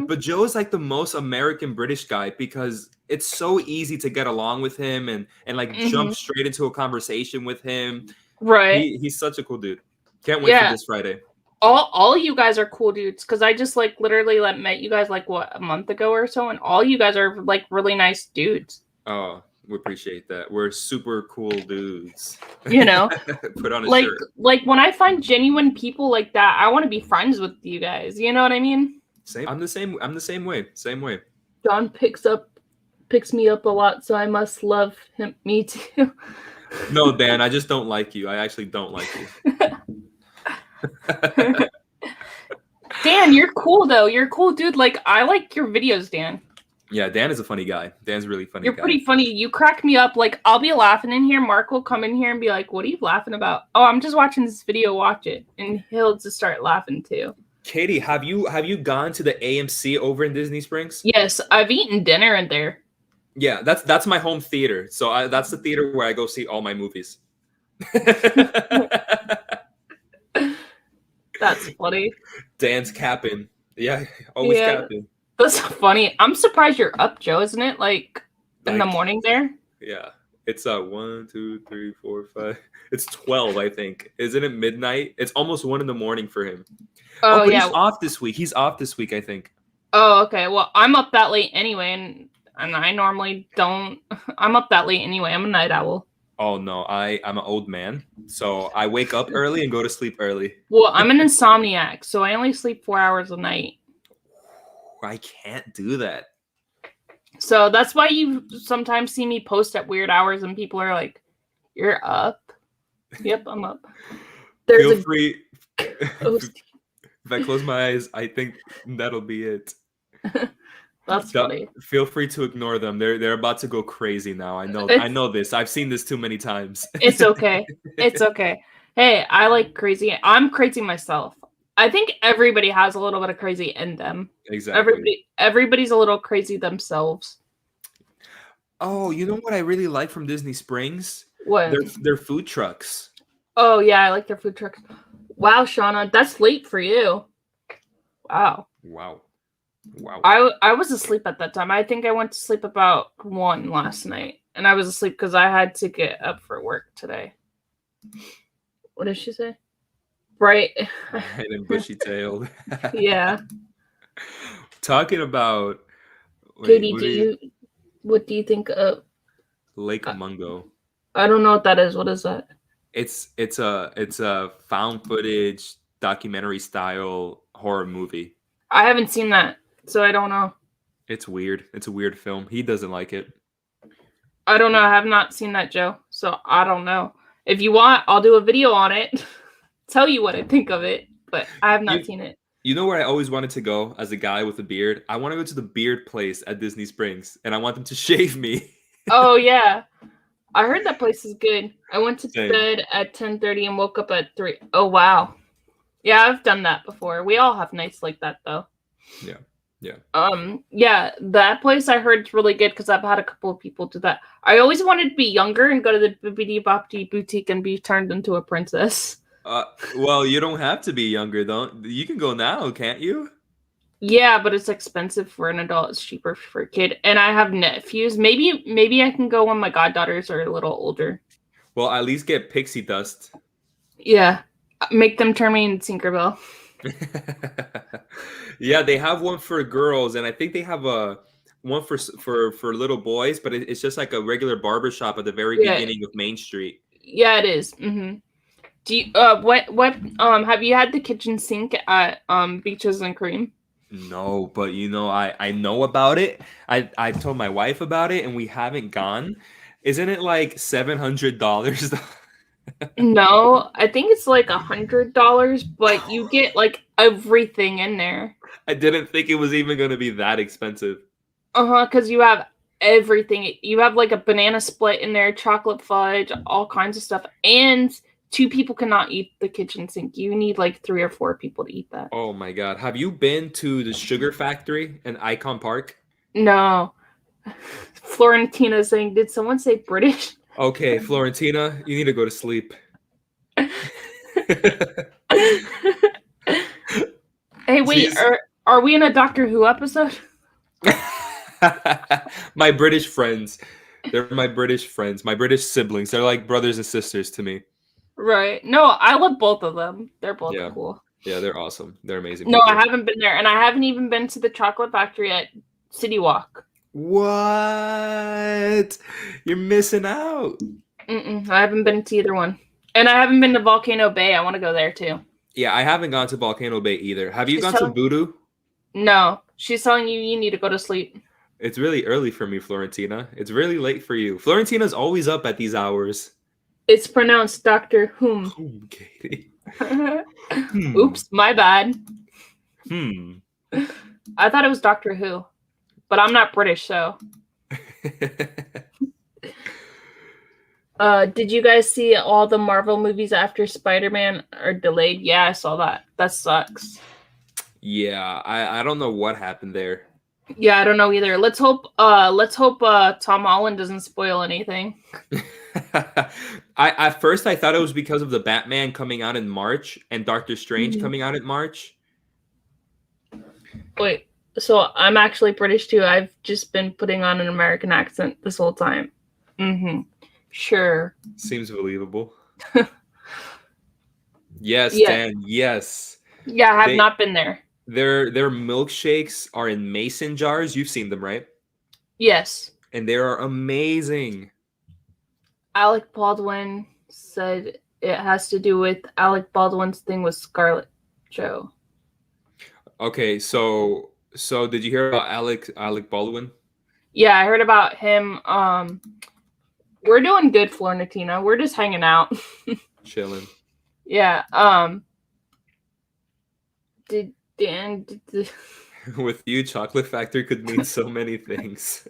S2: But Joe is like the most American British guy because it's so easy to get along with him and like jump straight into a conversation with him.
S1: Right.
S2: He's such a cool dude. Can't wait for this Friday.
S1: All you guys are cool dudes because I just like literally met you guys like what, a month ago or so, and all you guys are like really nice dudes.
S2: Oh, we appreciate that. We're super cool dudes.
S1: You know,
S2: put on a
S1: like
S2: shirt.
S1: like when I find genuine people like that, I want to be friends with you guys. You know what I mean?
S2: Same. I'm the same way. Same way.
S1: John picks me up a lot, so I must love him. Me too.
S2: No, Dan, I just don't like you. I actually don't like you.
S1: Dan, you're cool though. You're a cool dude. Like I like your videos, Dan.
S2: Yeah, Dan is a funny guy. Dan's a really funny.
S1: You're pretty funny. You crack me up. Like I'll be laughing in here. Mark will come in here and be like, "What are you laughing about?" "Oh, I'm just watching this video. Watch it." And he'll just start laughing too.
S2: Katie, have you gone to the AMC over in Disney Springs?
S1: Yes, I've eaten dinner in there.
S2: Yeah, that's my home theater. So that's the theater where I go see all my movies.
S1: That's funny.
S2: Dan's capping. Yeah, always
S1: Yeah,
S2: capping.
S1: that's funny. I'm surprised you're up, Joe. Isn't it like in the
S2: Like,
S1: morning there?
S2: yeah. It's 1, 2, 3, 4, 5. It's 12, I think. Isn't it midnight? It's almost 1 in the morning for him. Oh,
S1: Oh
S2: but he's
S1: yeah.
S2: off this week. He's off this week, I think.
S1: Oh, okay. Well, I'm up that late anyway, and I normally don't. I'm up that late anyway. I'm a night owl.
S2: Oh no, I'm an old man, so I wake up early and go to sleep early.
S1: Well, I'm an insomniac, so I only sleep 4 hours a night.
S2: I can't do that.
S1: So that's why you sometimes see me post at weird hours, and people are like, "You're up." Yep, I'm up. There's
S2: Feel
S1: a
S2: free.
S1: ghost.
S2: If I close my eyes, I think that'll be it.
S1: That's funny.
S2: Feel free to ignore them. They're about to go crazy now. I know. I know this. I've seen this too many times.
S1: It's okay. It's okay. Hey, I like crazy. I'm crazy myself. I think everybody has a little bit of crazy in them.
S2: Exactly.
S1: Everybody's a little crazy themselves.
S2: Oh, you know what I really like from Disney Springs?
S1: What?
S2: Their food trucks.
S1: Oh yeah, I like their food trucks. Wow, Shauna, that's late for you. Wow.
S2: Wow.
S1: I was asleep at that time. I think I went to sleep about 1 last night, and I was asleep because I had to get up for work today. What did she say? Bright
S2: And bushy tailed.
S1: Yeah.
S2: Talking about
S1: Katie, what do you think of
S2: Lake Mungo?
S1: I don't know what that is. What is that?
S2: It's a found footage documentary style horror movie.
S1: I haven't seen that, so I don't know.
S2: It's weird. It's a weird film. He doesn't like it.
S1: I don't know. I have not seen that, Joe. So I don't know. If you want, I'll do a video on it. Tell you what I think of it, but I have not seen it.
S2: You know where I always wanted to go as a guy with a beard? I want to go to the beard place at Disney Springs, and I want them to shave me.
S1: Oh yeah, I heard that place is good. I went to bed at 10:30 and woke up at 3. Oh wow. Yeah, I've done that before. We all have nights like that though.
S2: Yeah.
S1: Yeah, that place I heard is really good because I've had a couple of people do that. I always wanted to be younger and go to the Bibbidi Bobbidi Boutique and be turned into a princess.
S2: Well, you don't have to be younger, though. You can go now, can't you?
S1: Yeah, but it's expensive for an adult. It's cheaper for a kid. And I have nephews. Maybe I can go when my goddaughters are a little older.
S2: Well, at least get pixie dust.
S1: Yeah, make them turn me into Tinkerbell.
S2: Yeah, they have one for girls, and I think they have a one for little boys, but it's just like a regular barbershop at the very beginning of Main Street.
S1: Yeah, it is. Mm-hmm. Do you what have you had the kitchen sink at Beaches and Cream?
S2: No, but I know about it. I told my wife about it, and we haven't gone. Isn't it like $700?
S1: No, I think it's like $100, but you get like everything in there.
S2: I didn't think it was even going to be that expensive.
S1: Because you have everything. You have like a banana split in there, chocolate fudge, all kinds of stuff, and 2 people cannot eat the kitchen sink. You need like 3 or 4 people to eat that.
S2: Oh my god! Have you been to the Sugar Factory in Icon Park?
S1: No. Florentina saying, "Did someone say British?"
S2: Okay, Florentina, you need to go to sleep.
S1: Hey, wait, are we in a Doctor Who episode?
S2: My British friends. They're my British friends, my British siblings. They're like brothers and sisters to me.
S1: Right. No, I love both of them. They're both cool.
S2: Yeah, they're awesome. They're amazing.
S1: No, I haven't been there, and I haven't even been to the chocolate factory at City Walk.
S2: What? You're missing out.
S1: I haven't been to either one. And I haven't been to Volcano Bay. I want to go there too.
S2: Yeah, I haven't gone to Volcano Bay either. Have you gone to Voodoo?
S1: No. She's telling you need to go to sleep.
S2: It's really early for me, Florentina. It's really late for you. Florentina's always up at these hours.
S1: It's pronounced Dr. Whom.
S2: Whom, Katie?
S1: Oops, my bad.
S2: I
S1: thought it was Doctor Who. But I'm not British, so. Did you guys see all the Marvel movies after Spider-Man are delayed? Yeah, I saw that. That sucks.
S2: Yeah, I don't know what happened there.
S1: Yeah, I don't know either. Let's hope Tom Holland doesn't spoil anything.
S2: At first I thought it was because of the Batman coming out in March and Doctor Strange coming out in March.
S1: Wait, so I'm actually British too. I've just been putting on an American accent this whole time. Mm-hmm. Sure.
S2: Seems believable. Yes,
S1: Yeah.
S2: Dan. Yes.
S1: Yeah, I have
S2: They
S1: not been there.
S2: their milkshakes are in mason jars. You've seen them, right?
S1: Yes.
S2: And they are amazing.
S1: Alec Baldwin said it has to do with Alec Baldwin's thing with Scarlett Joe.
S2: Okay, so did you hear about Alec Baldwin?
S1: Yeah, I heard about him. We're doing good, Florentino. We're just hanging out.
S2: Chilling.
S1: Yeah. Did Dan?
S2: With you, Chocolate Factory could mean so many things.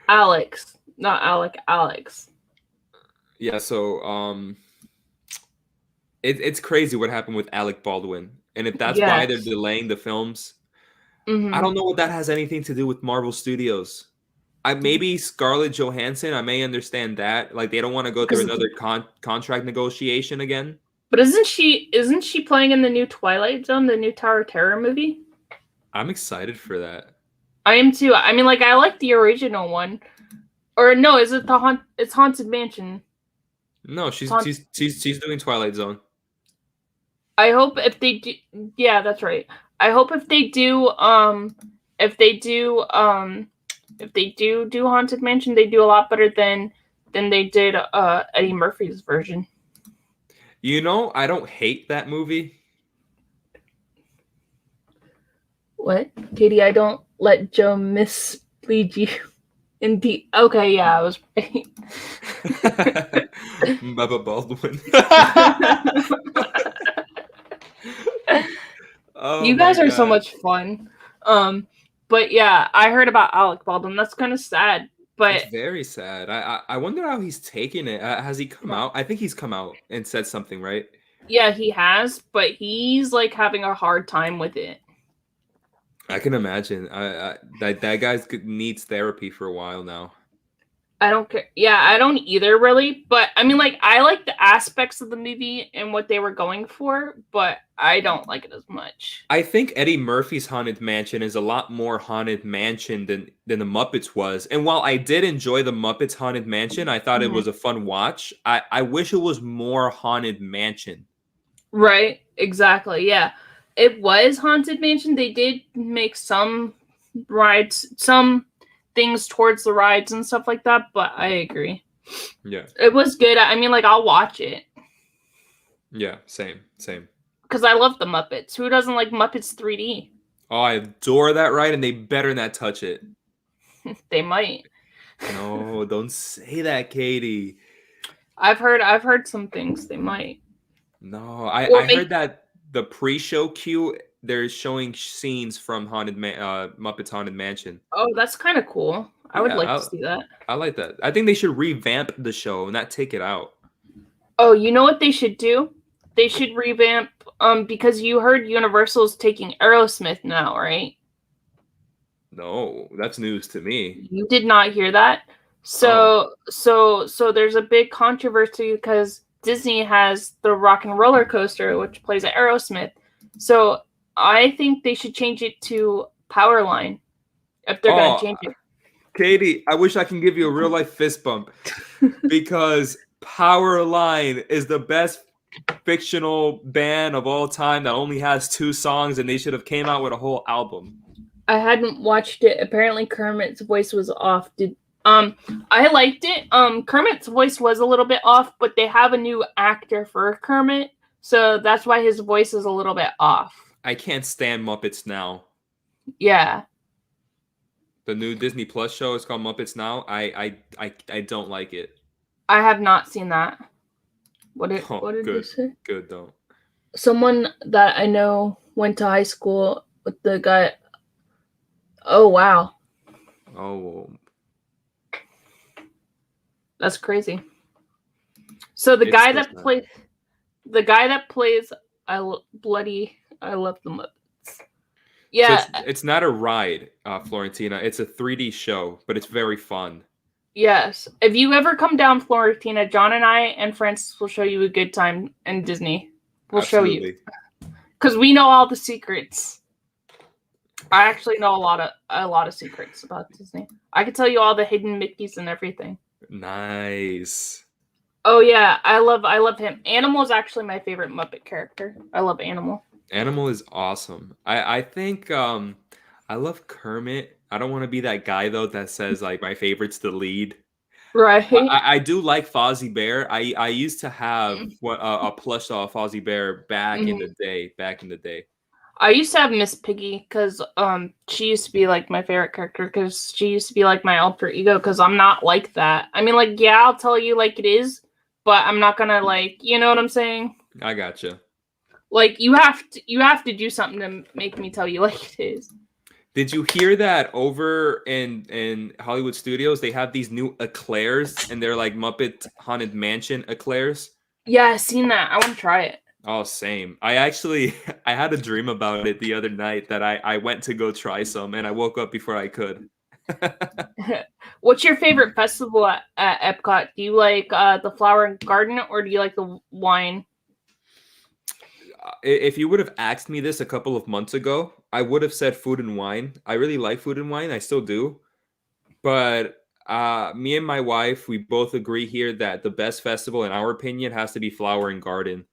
S1: Alex, not Alec. Alex.
S2: Yeah, so it's crazy what happened with Alec Baldwin. And if that's why they're
S1: Yes.
S2: delaying the films, I
S1: Mm-hmm.
S2: don't know what that has anything to do with Marvel Studios. Maybe Scarlett Johansson, I may understand that. Like they don't want to go through
S1: Because,
S2: another contract negotiation again.
S1: but isn't she playing in the new Twilight Zone, the new Tower of Terror movie?
S2: I'm excited for that.
S1: I am too. I mean, like I like the original one, or no? Is it It's Haunted Mansion.
S2: No, she's doing Twilight Zone.
S1: I hope if they do, yeah, that's right. I hope if they do, if they do, if they do Haunted Mansion, they do a lot better than they did Eddie Murphy's version.
S2: You know, I don't hate that movie.
S1: What, Katie? I don't let Joe mislead you. Indeed. Okay, yeah, I was right.
S2: Baba Baldwin. Oh,
S1: you guys
S2: my
S1: are so
S2: God.
S1: much fun. But yeah, I heard about Alec Baldwin. That's kind of sad. But
S2: It's very sad. I wonder how he's taking it. Has he come out? I think he's come out and said something, right?
S1: yeah, he has, but he's like having a hard time with it.
S2: I can imagine. That guy needs therapy for a while now.
S1: I don't care. Yeah, I don't either really. But I mean, like, I like the aspects of the movie and what they were going for, but I don't like it as much.
S2: I think Eddie Murphy's Haunted Mansion is a lot more Haunted Mansion than the Muppets was. And while I did enjoy the Muppets Haunted Mansion, I thought it was a fun watch. I wish it was more Haunted Mansion.
S1: Right? Exactly. Yeah. It was Haunted Mansion. They did make some rides, some things towards the rides and stuff like that, but I agree.
S2: Yeah.
S1: It was good. I mean, like, I'll watch it.
S2: Yeah, same.
S1: Because I love the Muppets. Who doesn't like Muppets 3D?
S2: Oh, I adore that ride, and they better not touch it.
S1: They might.
S2: No, don't say that, Katie.
S1: I've heard some things they might.
S2: No, I heard that the pre-show queue, they're showing scenes from Muppets Haunted Mansion.
S1: Oh, that's kind of cool. I would like to see that.
S2: I like that. I think they should revamp the show and not take it out.
S1: Oh, you know what they should do? They should revamp because you heard Universal's taking Aerosmith now, right?
S2: No, that's news to me.
S1: You did not hear that? So there's a big controversy because Disney has the Rock and Roller Coaster, which plays at Aerosmith. So I think they should change it to Powerline if they're going to change it.
S2: Katie, I wish I can give you a real life fist bump because Powerline is the best fictional band of all time that only has 2 songs, and they should have came out with a whole album.
S1: I hadn't watched it. Apparently Kermit's voice was off. I liked it. Kermit's voice was a little bit off, but they have a new actor for Kermit, so that's why his voice is a little bit off.
S2: I can't stand Muppets Now.
S1: Yeah.
S2: The new Disney Plus show is called Muppets Now. I don't like it.
S1: I have not seen that. What did
S2: good.
S1: you say?
S2: Good, don't.
S1: Someone that I know went to high school with the guy. Oh, wow.
S2: Oh.
S1: That's crazy. So the guy that plays I love the Muppets. Yeah.
S2: So it's not a ride, Florentina. It's a 3D show, but it's very fun.
S1: Yes. If you ever come down, Florentina, John and I and Francis will show you a good time in Disney. We'll show you. Because we know all the secrets. I actually know a lot of secrets about Disney. I could tell you all the hidden Mickeys and everything.
S2: Nice.
S1: Oh yeah, I love him. Animal is actually my favorite Muppet character. I love Animal.
S2: Animal is awesome. I think I love Kermit. I don't want to be that guy though that says like my favorite's the lead. But
S1: Right.
S2: I do like Fozzie Bear. I used to have a plush of Fozzie Bear back in
S1: Mhm.
S2: the day. Back in the day.
S1: I used to have Miss Piggy because she used to be like my favorite character because she used to be like my alter ego because I'm not like that. I mean, like, yeah, I'll tell you like it is, but I'm not gonna like, you know what I'm saying?
S2: I gotcha.
S1: Like you have to do something to make me tell you like it is.
S2: Did you hear that over in Hollywood Studios they have these new eclairs and they're like Muppet Haunted Mansion eclairs?
S1: Yeah, I seen that. I want to try it.
S2: Oh, same. I actually I had a dream about it the other night that I went to go try some and I woke up before I could.
S1: What's your favorite festival at Epcot? Do you like the Flower and Garden or do you like the wine?
S2: If you would have asked me this a couple of months ago, I would have said food and wine. I really like food and wine. I still do. But me and my wife, we both agree here that the best festival, in our opinion, has to be Flower and Garden.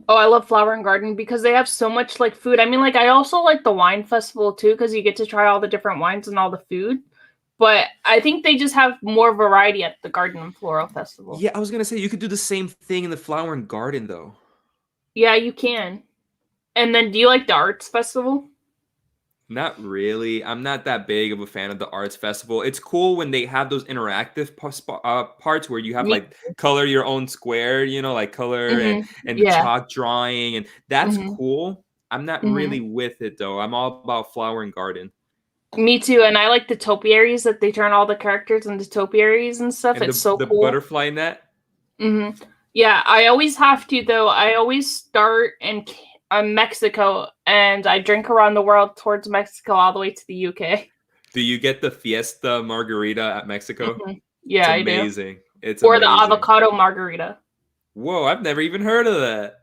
S1: Oh, I love Flower and Garden because they have so much like food. I mean, like I also like the wine festival too because you get to try all the different wines and all the food. But I think they just have more variety at the Garden and Floral Festival.
S2: Yeah, I was gonna say you could do the same thing in the Flower and Garden, though.
S1: Yeah, you can. And then, do you like the Arts Festival?
S2: Not really. I'm not that big of a fan of the arts festival. It's cool when they have those interactive parts where you have
S1: Me.
S2: like color your own square, like color and
S1: Hmm.
S2: and
S1: Yeah.
S2: chalk drawing, and that's
S1: Hmm.
S2: cool. I'm not
S1: Hmm.
S2: really with it though. I'm all about Flower and Garden
S1: Me too. And I like the topiaries that they turn all the characters into topiaries and stuff.
S2: and
S1: It's
S2: the
S1: so
S2: the
S1: cool.
S2: butterfly net.
S1: Hmm. Yeah, I always have to though. I always start in Mexico, and I drink around the world towards Mexico all the way to the UK.
S2: Do you get the Fiesta margarita at Mexico?
S1: Hmm.
S2: It's
S1: Yeah, I do.
S2: amazing. It's
S1: Or the
S2: amazing.
S1: avocado margarita.
S2: Whoa, I've never even heard of that.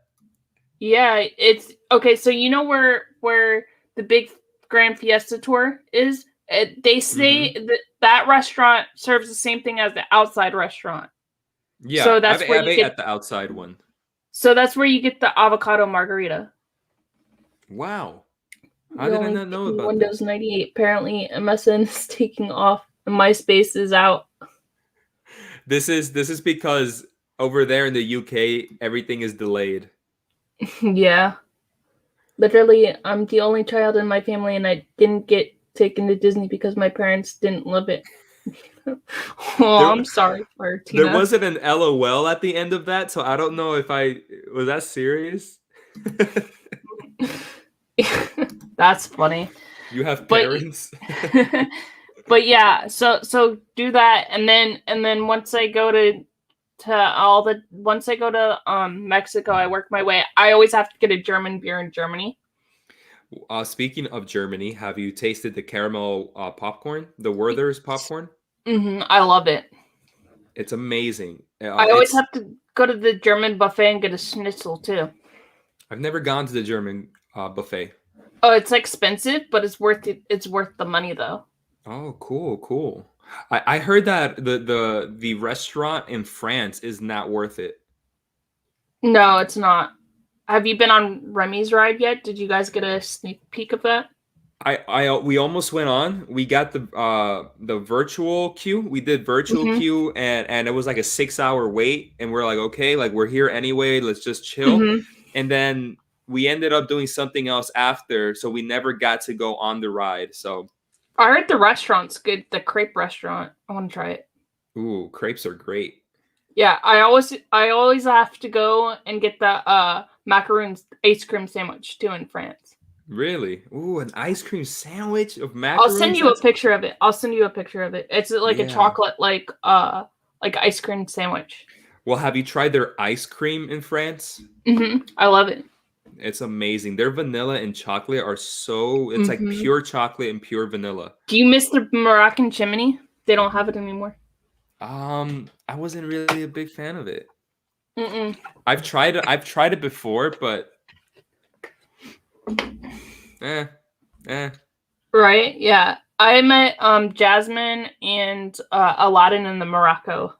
S1: Yeah, it's okay. So you know where the big Grand Fiesta Tour is? They say
S2: Hmm.
S1: that restaurant serves the same thing as the outside restaurant.
S2: Yeah,
S1: So
S2: I've,
S1: that's where
S2: I've
S1: you
S2: ate
S1: get.
S2: at the outside one.
S1: So that's where you get the avocado margarita.
S2: Wow. How
S1: You
S2: did I
S1: only
S2: not
S1: get
S2: know
S1: in
S2: about
S1: Windows
S2: this?
S1: 98. Apparently, MSN is taking off and MySpace is out.
S2: This is because over there in the UK everything is delayed.
S1: Yeah, literally, I'm the only child in my family, and I didn't get taken to Disney because my parents didn't love it. Oh,
S2: There
S1: I'm sorry,
S2: there
S1: Martina.
S2: wasn't an LOL at the end of that, so I don't know if I was that serious.
S1: That's funny.
S2: You have
S1: But
S2: parents?
S1: but yeah, so do that and then once I go to Mexico, I work my way. I always have to get a German beer in Germany.
S2: Speaking of Germany, have you tasted the caramel popcorn, the Werther's popcorn?
S1: I love it.
S2: It's amazing.
S1: I always
S2: It's
S1: have to go to the German buffet and get a schnitzel too.
S2: I've never gone to the German buffet.
S1: Oh, it's expensive, but it's worth it. It's worth the money though.
S2: Oh, cool, cool. I heard that the restaurant in France is not worth it.
S1: No, it's not. Have you been on Remy's ride yet? Did you guys get a sneak peek of that?
S2: We almost went on. We got the virtual queue. We did virtual
S1: Hmm.
S2: queue and it was like a 6 hour wait. And we're like, okay, like we're here anyway. Let's just chill.
S1: Hmm.
S2: And then we ended up doing something else after, so we never got to go on the ride. So,
S1: I heard the restaurant's good. The crepe restaurant. I want to try it.
S2: ooh, crepes are great.
S1: Yeah, I always have to go and get the macaroons ice cream sandwich too in France.
S2: Really? Ooh, an ice cream sandwich of
S1: I'll send
S2: macaroons?
S1: you a
S2: That's
S1: picture of it. I'll send you a picture of it. It's like a
S2: yeah.
S1: chocolate like ice cream sandwich.
S2: Well, have you tried their ice cream in France?
S1: I love it.
S2: It's amazing. Their vanilla and chocolate are it's like
S1: Hmm.
S2: pure chocolate and pure vanilla.
S1: Do you miss the Moroccan chimney? They don't have it anymore.
S2: I wasn't really a big fan of it.
S1: Mm-mm.
S2: I've tried it before, but eh, eh.
S1: Right? Yeah. I met Jasmine and Aladdin in the Morocco.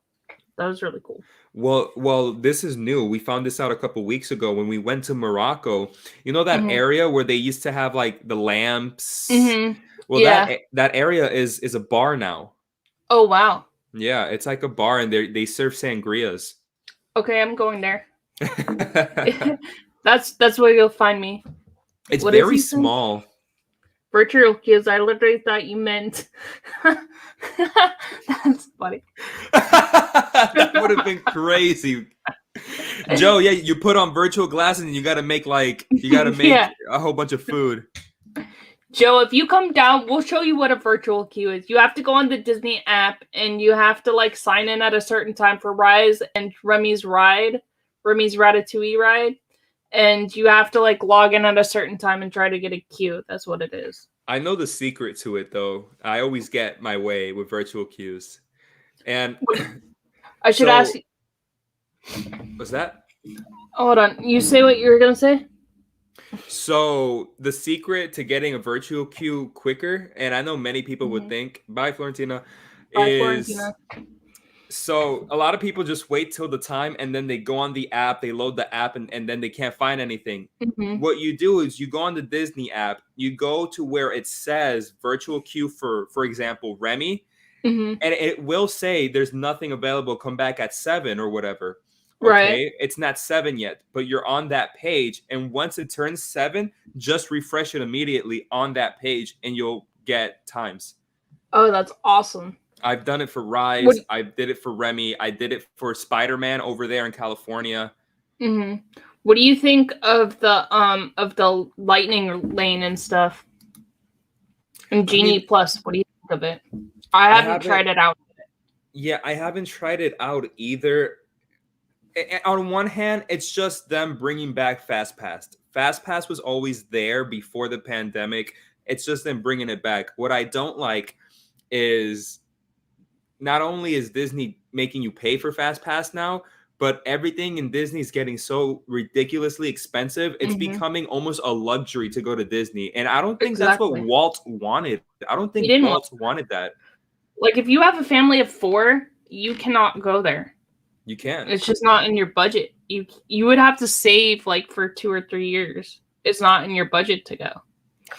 S1: That was really cool.
S2: Well, this is new. We found this out a couple weeks ago when we went to Morocco. You know that
S1: Hmm.
S2: area where they used to have like the lamps?
S1: Hmm.
S2: Well,
S1: Yeah.
S2: that area is a bar now.
S1: Oh wow.
S2: Yeah, it's like a bar and they serve sangrias.
S1: Okay, I'm going there. That's where you'll find me.
S2: It's
S1: What is
S2: very
S1: he saying?
S2: small.
S1: Virtual cues. I literally thought you meant. That's funny.
S2: That would have been crazy. Joe, yeah, you put on virtual glasses and you gotta make
S1: Yeah.
S2: a whole bunch of food.
S1: Joe, if you come down, we'll show you what a virtual queue is. You have to go on the Disney app and you have to like sign in at a certain time for Rise and Remy's Ratatouille ride. And you have to like log in at a certain time and try to get a queue. That's what it is.
S2: I know the secret to it though. I always get my way with virtual queues. And
S1: I should ask
S2: so
S1: you.
S2: was that?
S1: Hold on. You say what you were going to say?
S2: So the secret to getting a virtual queue quicker, and I know many people would think, bye Florentina,
S1: Bye,
S2: is
S1: Florentina.
S2: so a lot of people just wait till the time and then they go on the app, they load the app, and then they can't find anything.
S1: Mm-hmm.
S2: What you do is you go on the Disney app, you go to where it says virtual queue for example, Remy,
S1: Mm-hmm.
S2: and it will say there's nothing available, come back at 7 or whatever.
S1: Right.
S2: Okay, it's not 7 yet, but you're on that page, and once it turns 7, just refresh it immediately on that page and you'll get times.
S1: Oh, that's awesome.
S2: I've done it for
S1: What?
S2: Rise, I did it for Remy, I did it for Spider-Man over there in California.
S1: Mm-hmm. What do you think of the lightning lane and stuff? And Genie Plus, what do you think of it? I haven't tried it out.
S2: Yeah, I haven't tried it out either. On one hand, it's just them bringing back FastPass. FastPass was always there before the pandemic. It's just them bringing it back. What I don't like is not only is Disney making you pay for FastPass now, but everything in Disney is getting so ridiculously expensive. It's becoming almost a luxury to go to Disney. And I don't think that's what Walt wanted. I don't think Walt wanted that.
S1: Like, if you have a family of 4, you cannot go there.
S2: You can't.
S1: It's just not in your budget. You would have to save like for 2 or 3 years. It's not in your budget to go.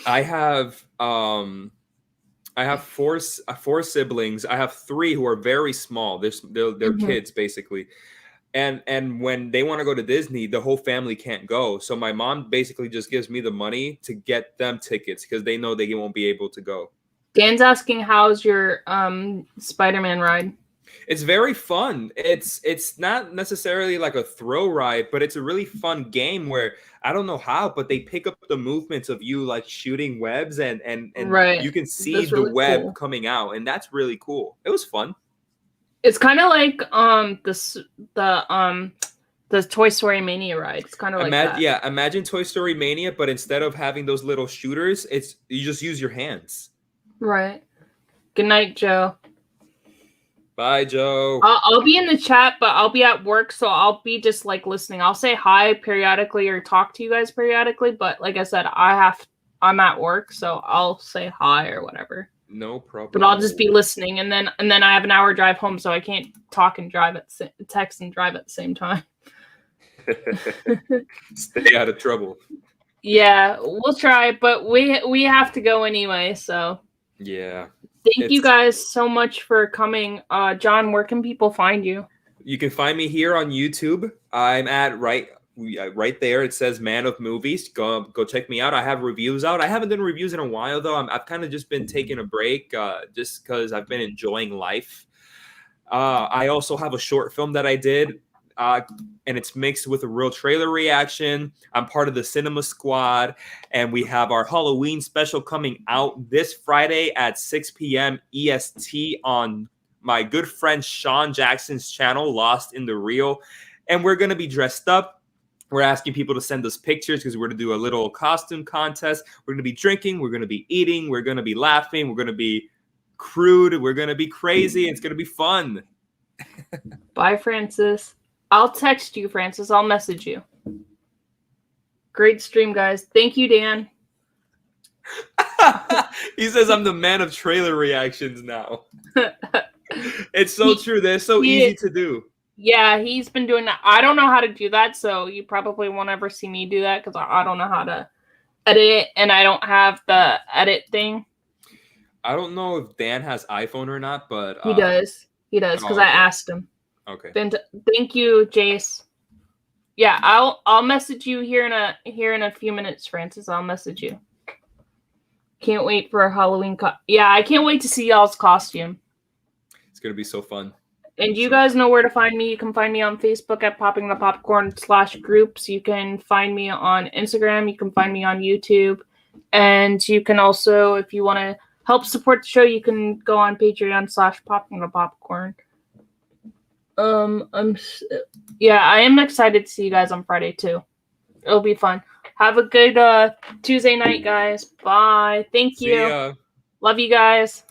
S2: I have four siblings. I have 3 who are very small. They're kids basically. And when they want to go to Disney, the whole family can't go. So my mom basically just gives me the money to get them tickets because they know they won't be able to go.
S1: Dan's asking, how's your Spider-Man ride?
S2: It's very fun. It's not necessarily like a thrill ride, but it's a really fun game where I don't know how, but they pick up the movements of you like shooting webs and
S1: right.
S2: You can see the web coming out, and that's really cool. It was fun.
S1: It's kind of like the Toy Story Mania ride. It's kind of like that.
S2: Yeah, imagine Toy Story Mania, but instead of having those little shooters, you just use your hands.
S1: Right. Good night, Joe.
S2: Bye, Joe.
S1: I'll be in the chat, but I'll be at work, so I'll be just like listening. I'll say hi periodically or talk to you guys periodically, but like I said, I'm at work, so I'll say hi or whatever.
S2: No problem.
S1: But I'll just be listening, and then I have an hour drive home, so I can't talk and text and drive at the same time.
S2: Stay out of trouble.
S1: Yeah, we'll try, but we have to go anyway, so.
S2: Yeah.
S1: Thank you guys so much for coming. John, where can people find you?
S2: You can find me here on YouTube. I'm at right there. It says Man of Movies. Go check me out. I have reviews out. I haven't done reviews in a while though. I've kind of just been taking a break just because I've been enjoying life. I also have a short film that I did. And it's mixed with a real trailer reaction. I'm part of the Cinema Squad, and we have our Halloween special coming out this Friday at 6 p.m. EST on my good friend Sean Jackson's channel, Lost in the Reel. And we're going to be dressed up. We're asking people to send us pictures because we're going to do a little costume contest. We're going to be drinking. We're going to be eating. We're going to be laughing. We're going to be crude. We're going to be crazy. It's going to be fun.
S1: Bye, Francis. I'll text you, Francis. I'll message you. Great stream, guys. Thank you, Dan.
S2: He says I'm the man of trailer reactions now. It's so true. They're so easy to do.
S1: Yeah, he's been doing that. I don't know how to do that, so you probably won't ever see me do that because I don't know how to edit it, and I don't have the edit thing.
S2: I don't know if Dan has iPhone or not, but
S1: he does. He does because I asked him.
S2: Okay.
S1: Thank you, Jace. Yeah, I'll message you here in a few minutes, Francis. I'll message you. Can't wait for a Halloween. Yeah, I can't wait to see y'all's costume.
S2: It's gonna be so fun.
S1: And you guys know where to find me. You can find me on Facebook at poppingthepopcorn/groups. You can find me on Instagram. You can find me on YouTube. And you can also, if you want to help support the show, you can go on Patreon/poppingthepopcorn. I am excited to see you guys on Friday too. It'll be fun. Have a good Tuesday night, guys. Bye. Thank you.
S2: See ya.
S1: Love you guys.